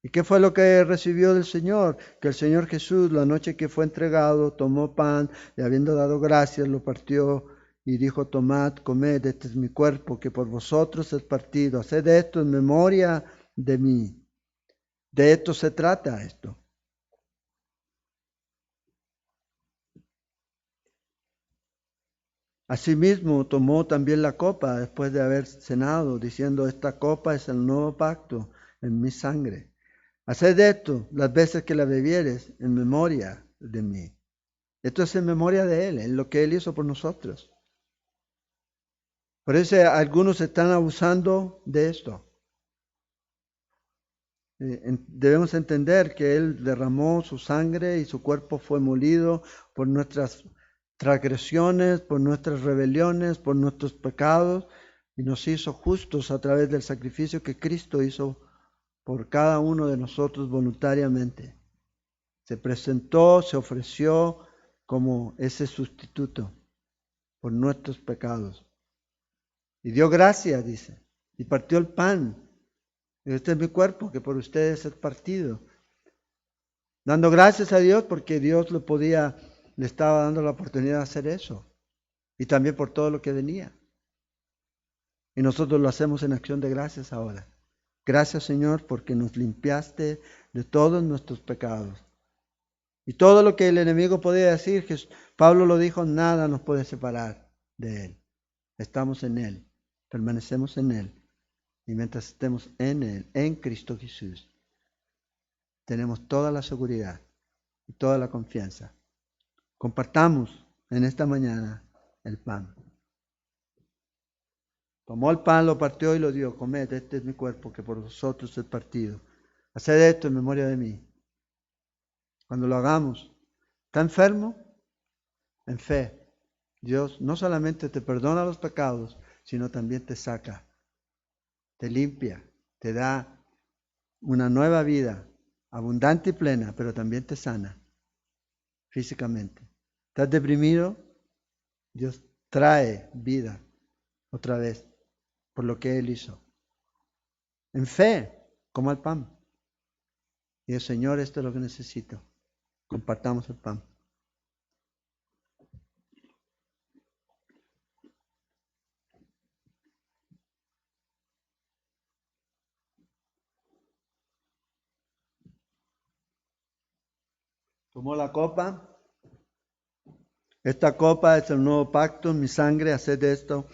¿Y qué fue lo que recibió del Señor? Que el Señor Jesús, la noche que fue entregado, tomó pan y habiendo dado gracias, lo partió y dijo: tomad, comed, este es mi cuerpo, que por vosotros es partido. Haced esto en memoria de mí. De esto se trata esto. Asimismo, tomó también la copa después de haber cenado, diciendo: esta copa es el nuevo pacto en mi sangre. Haced esto las veces que la bebieres en memoria de mí. Esto es en memoria de Él, en lo que Él hizo por nosotros. Por eso algunos están abusando de esto. Debemos entender que Él derramó su sangre y su cuerpo fue molido por nuestras transgresiones, por nuestras rebeliones, por nuestros pecados, y nos hizo justos a través del sacrificio que Cristo hizo por cada uno de nosotros voluntariamente. Se presentó, se ofreció como ese sustituto por nuestros pecados. Y dio gracias, dice, y partió el pan. Este es mi cuerpo que por ustedes es partido. Dando gracias a Dios porque Dios le estaba dando la oportunidad de hacer eso. Y también por todo lo que venía. Y nosotros lo hacemos en acción de gracias ahora. Gracias, Señor, porque nos limpiaste de todos nuestros pecados. Y todo lo que el enemigo podía decir, que Pablo lo dijo, nada nos puede separar de Él. Estamos en Él, permanecemos en Él. Y mientras estemos en Él, en Cristo Jesús, tenemos toda la seguridad y toda la confianza. Compartamos en esta mañana el pan. Tomó el pan, lo partió y lo dio. Comed, este es mi cuerpo que por vosotros es partido. Haced esto en memoria de mí. Cuando lo hagamos, ¿está enfermo? En fe, Dios no solamente te perdona los pecados, sino también te saca, te limpia, te da una nueva vida, abundante y plena, pero también te sana físicamente. ¿Estás deprimido? Dios trae vida otra vez por lo que Él hizo. En fe, como el pan. Y el Señor, esto es lo que necesito. Compartamos el pan. Tomó la copa. Esta copa es el nuevo pacto en mi sangre. Haced esto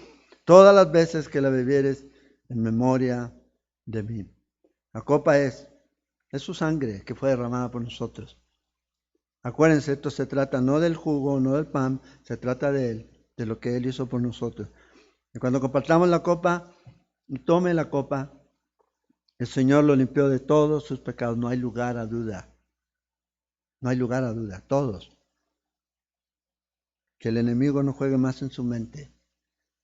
todas las veces que la bebieres en memoria de mí. La copa es su sangre que fue derramada por nosotros. Acuérdense, esto se trata no del jugo, no del pan, se trata de Él, de lo que Él hizo por nosotros. Y cuando compartamos la copa, tome la copa, el Señor lo limpió de todos sus pecados, no hay lugar a duda. No hay lugar a duda, todos. Que el enemigo no juegue más en su mente.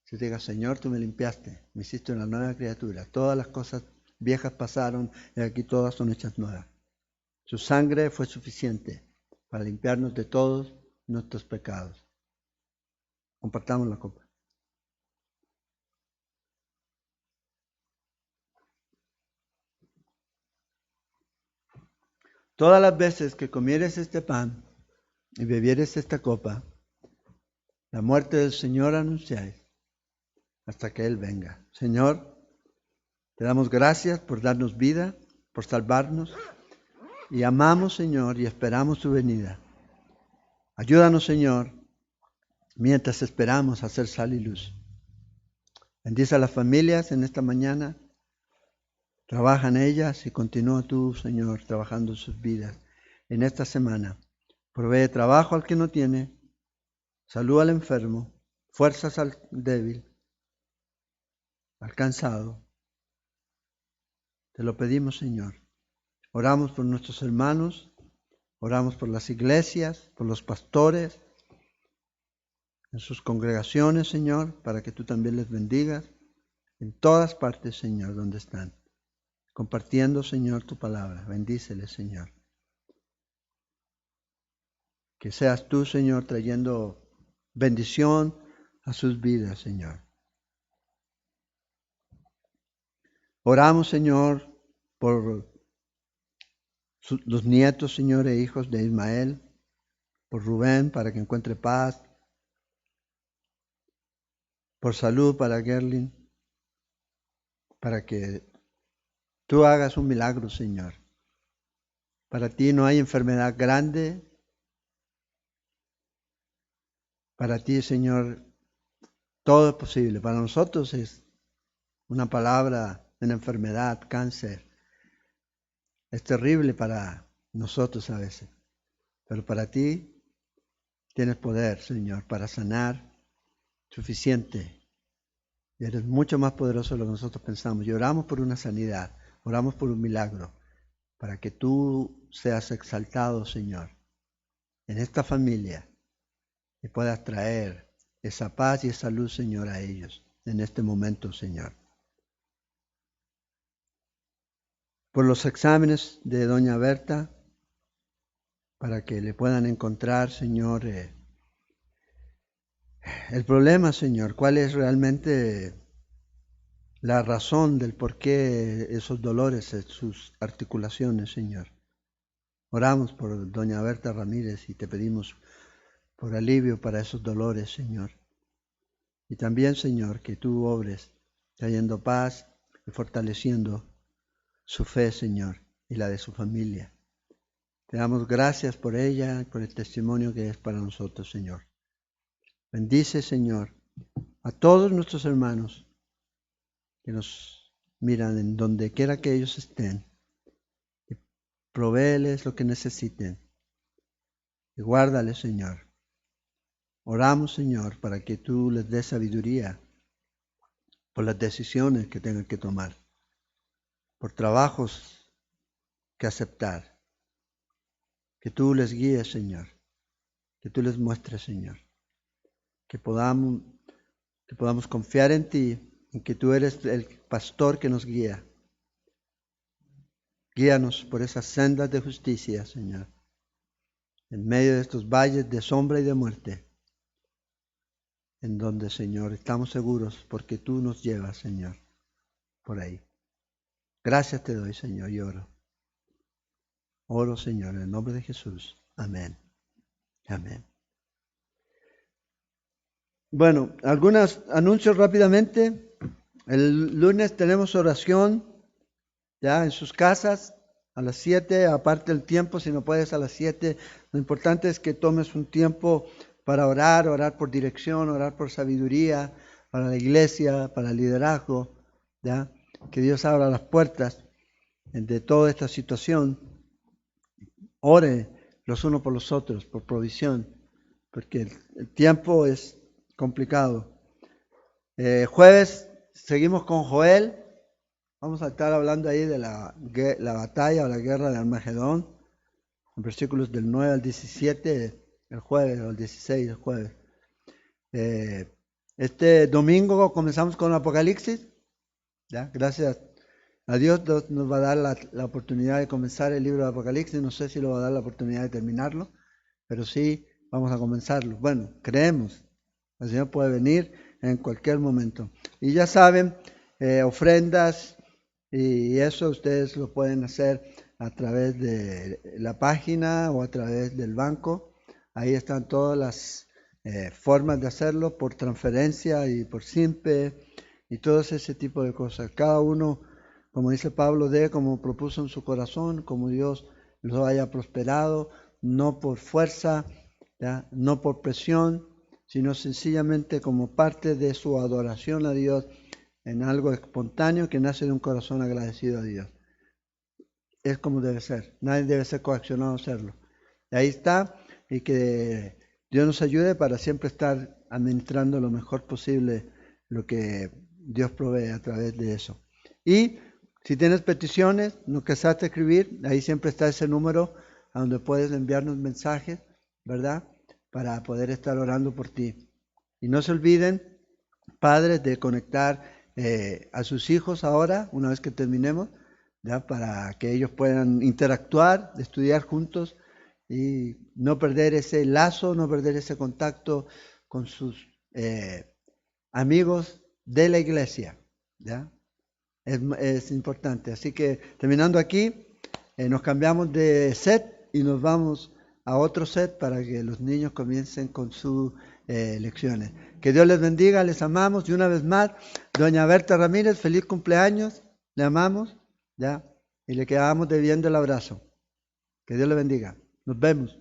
Si diga, Señor, tú me limpiaste, me hiciste una nueva criatura. Todas las cosas viejas pasaron y aquí todas son hechas nuevas. Su sangre fue suficiente para limpiarnos de todos nuestros pecados. Compartamos la copa. Todas las veces que comieres este pan y bebieres esta copa, la muerte del Señor anunciáis hasta que Él venga. Señor, te damos gracias por darnos vida, por salvarnos, y amamos, Señor, y esperamos tu venida. Ayúdanos, Señor, mientras esperamos hacer sal y luz. Bendice a las familias en esta mañana. Trabaja en ellas y continúa tú, Señor, trabajando en sus vidas en esta semana. Provee trabajo al que no tiene, salud al enfermo, fuerzas al débil, al cansado. Te lo pedimos, Señor. Oramos por nuestros hermanos, oramos por las iglesias, por los pastores, en sus congregaciones, Señor, para que tú también les bendigas en todas partes, Señor, donde están. Compartiendo, Señor, tu palabra. Bendíceles, Señor. Que seas tú, Señor, trayendo bendición a sus vidas, Señor. Oramos, Señor, por los nietos, Señor, e hijos de Ismael, por Rubén, para que encuentre paz, por salud para Gerlin, para que tú hagas un milagro, Señor. Para ti no hay enfermedad grande. Para ti, Señor, todo es posible. Para nosotros es una palabra, una enfermedad, cáncer. Es terrible para nosotros a veces. Pero para ti tienes poder, Señor, para sanar suficiente. Y eres mucho más poderoso de lo que nosotros pensamos. Y oramos por una sanidad, oramos por un milagro, para que tú seas exaltado, Señor, en esta familia y puedas traer esa paz y esa luz, Señor, a ellos en este momento, Señor. Por los exámenes de doña Berta, para que le puedan encontrar, Señor, el problema, Señor, cuál es realmente la razón del por qué esos dolores en sus articulaciones, Señor. Oramos por doña Berta Ramírez y te pedimos por alivio para esos dolores, Señor. Y también, Señor, que tú obres trayendo paz y fortaleciendo su fe, Señor, y la de su familia. Te damos gracias por ella y por el testimonio que es para nosotros, Señor. Bendice, Señor, a todos nuestros hermanos que nos miran en donde quiera que ellos estén. Y provéeles lo que necesiten. Y guárdales, Señor. Oramos, Señor, para que tú les des sabiduría por las decisiones que tengan que tomar, por trabajos que aceptar. Que tú les guíes, Señor. Que tú les muestres, Señor. Que podamos confiar en ti, en que tú eres el pastor que nos guía. Guíanos por esas sendas de justicia, Señor, en medio de estos valles de sombra y de muerte, en donde, Señor, estamos seguros porque tú nos llevas, Señor, por ahí. Gracias te doy, Señor, y oro. Oro, Señor, en el nombre de Jesús. Amén. Amén. Bueno, algunos anuncios rápidamente. El lunes tenemos oración ya en sus casas a las 7, aparte el tiempo, si no puedes a las 7. Lo importante es que tomes un tiempo para orar por dirección, orar por sabiduría, para la iglesia, para el liderazgo, ¿ya? Que Dios abra las puertas de toda esta situación. Ore los unos por los otros, por provisión, porque el tiempo es complicado. Jueves seguimos con Joel. Vamos a estar hablando ahí de la batalla o la guerra de Armagedón, en versículos del 9 al 17, el jueves, o el 16 el jueves. Este domingo comenzamos con Apocalipsis. ¿Ya? Gracias a Dios nos va a dar la oportunidad de comenzar el libro de Apocalipsis. No sé si lo va a dar la oportunidad de terminarlo, pero sí vamos a comenzarlo. Bueno, creemos. El Señor puede venir en cualquier momento. Y ya saben, ofrendas y eso ustedes lo pueden hacer a través de la página o a través del banco. Ahí están todas las formas de hacerlo, por transferencia y por simpe y todo ese tipo de cosas. Cada uno, como dice Pablo, dé como propuso en su corazón, como Dios lo haya prosperado, no por fuerza, ¿ya? No por presión, sino sencillamente como parte de su adoración a Dios, en algo espontáneo que nace de un corazón agradecido a Dios. Es como debe ser. Nadie debe ser coaccionado a hacerlo. Ahí está, y que Dios nos ayude para siempre estar administrando lo mejor posible lo que Dios provee a través de eso. Y si tienes peticiones, no cesaste escribir, ahí siempre está ese número a donde puedes enviarnos mensajes, ¿verdad? Para poder estar orando por ti. Y no se olviden, padres, de conectar a sus hijos ahora, una vez que terminemos, ¿ya? Para que ellos puedan interactuar, estudiar juntos y no perder ese lazo, no perder ese contacto con sus amigos de la iglesia, ¿ya? Es importante. Así que terminando aquí, nos cambiamos de set y nos vamos a otro set para que los niños comiencen con sus lecciones. Que Dios les bendiga, les amamos. Y una vez más, doña Berta Ramírez, feliz cumpleaños, le amamos, ¿ya? Y le quedamos debiendo el abrazo. Que Dios le bendiga. Nos vemos.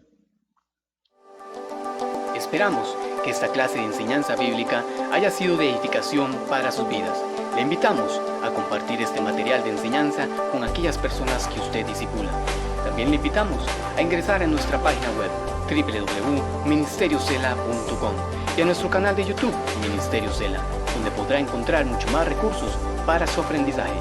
Esperamos que esta clase de enseñanza bíblica haya sido de edificación para sus vidas. Le invitamos a compartir este material de enseñanza con aquellas personas que usted discipula. También le invitamos a ingresar a nuestra página web www.ministeriosela.com y a nuestro canal de YouTube Ministerio Sela, donde podrá encontrar mucho más recursos para su aprendizaje.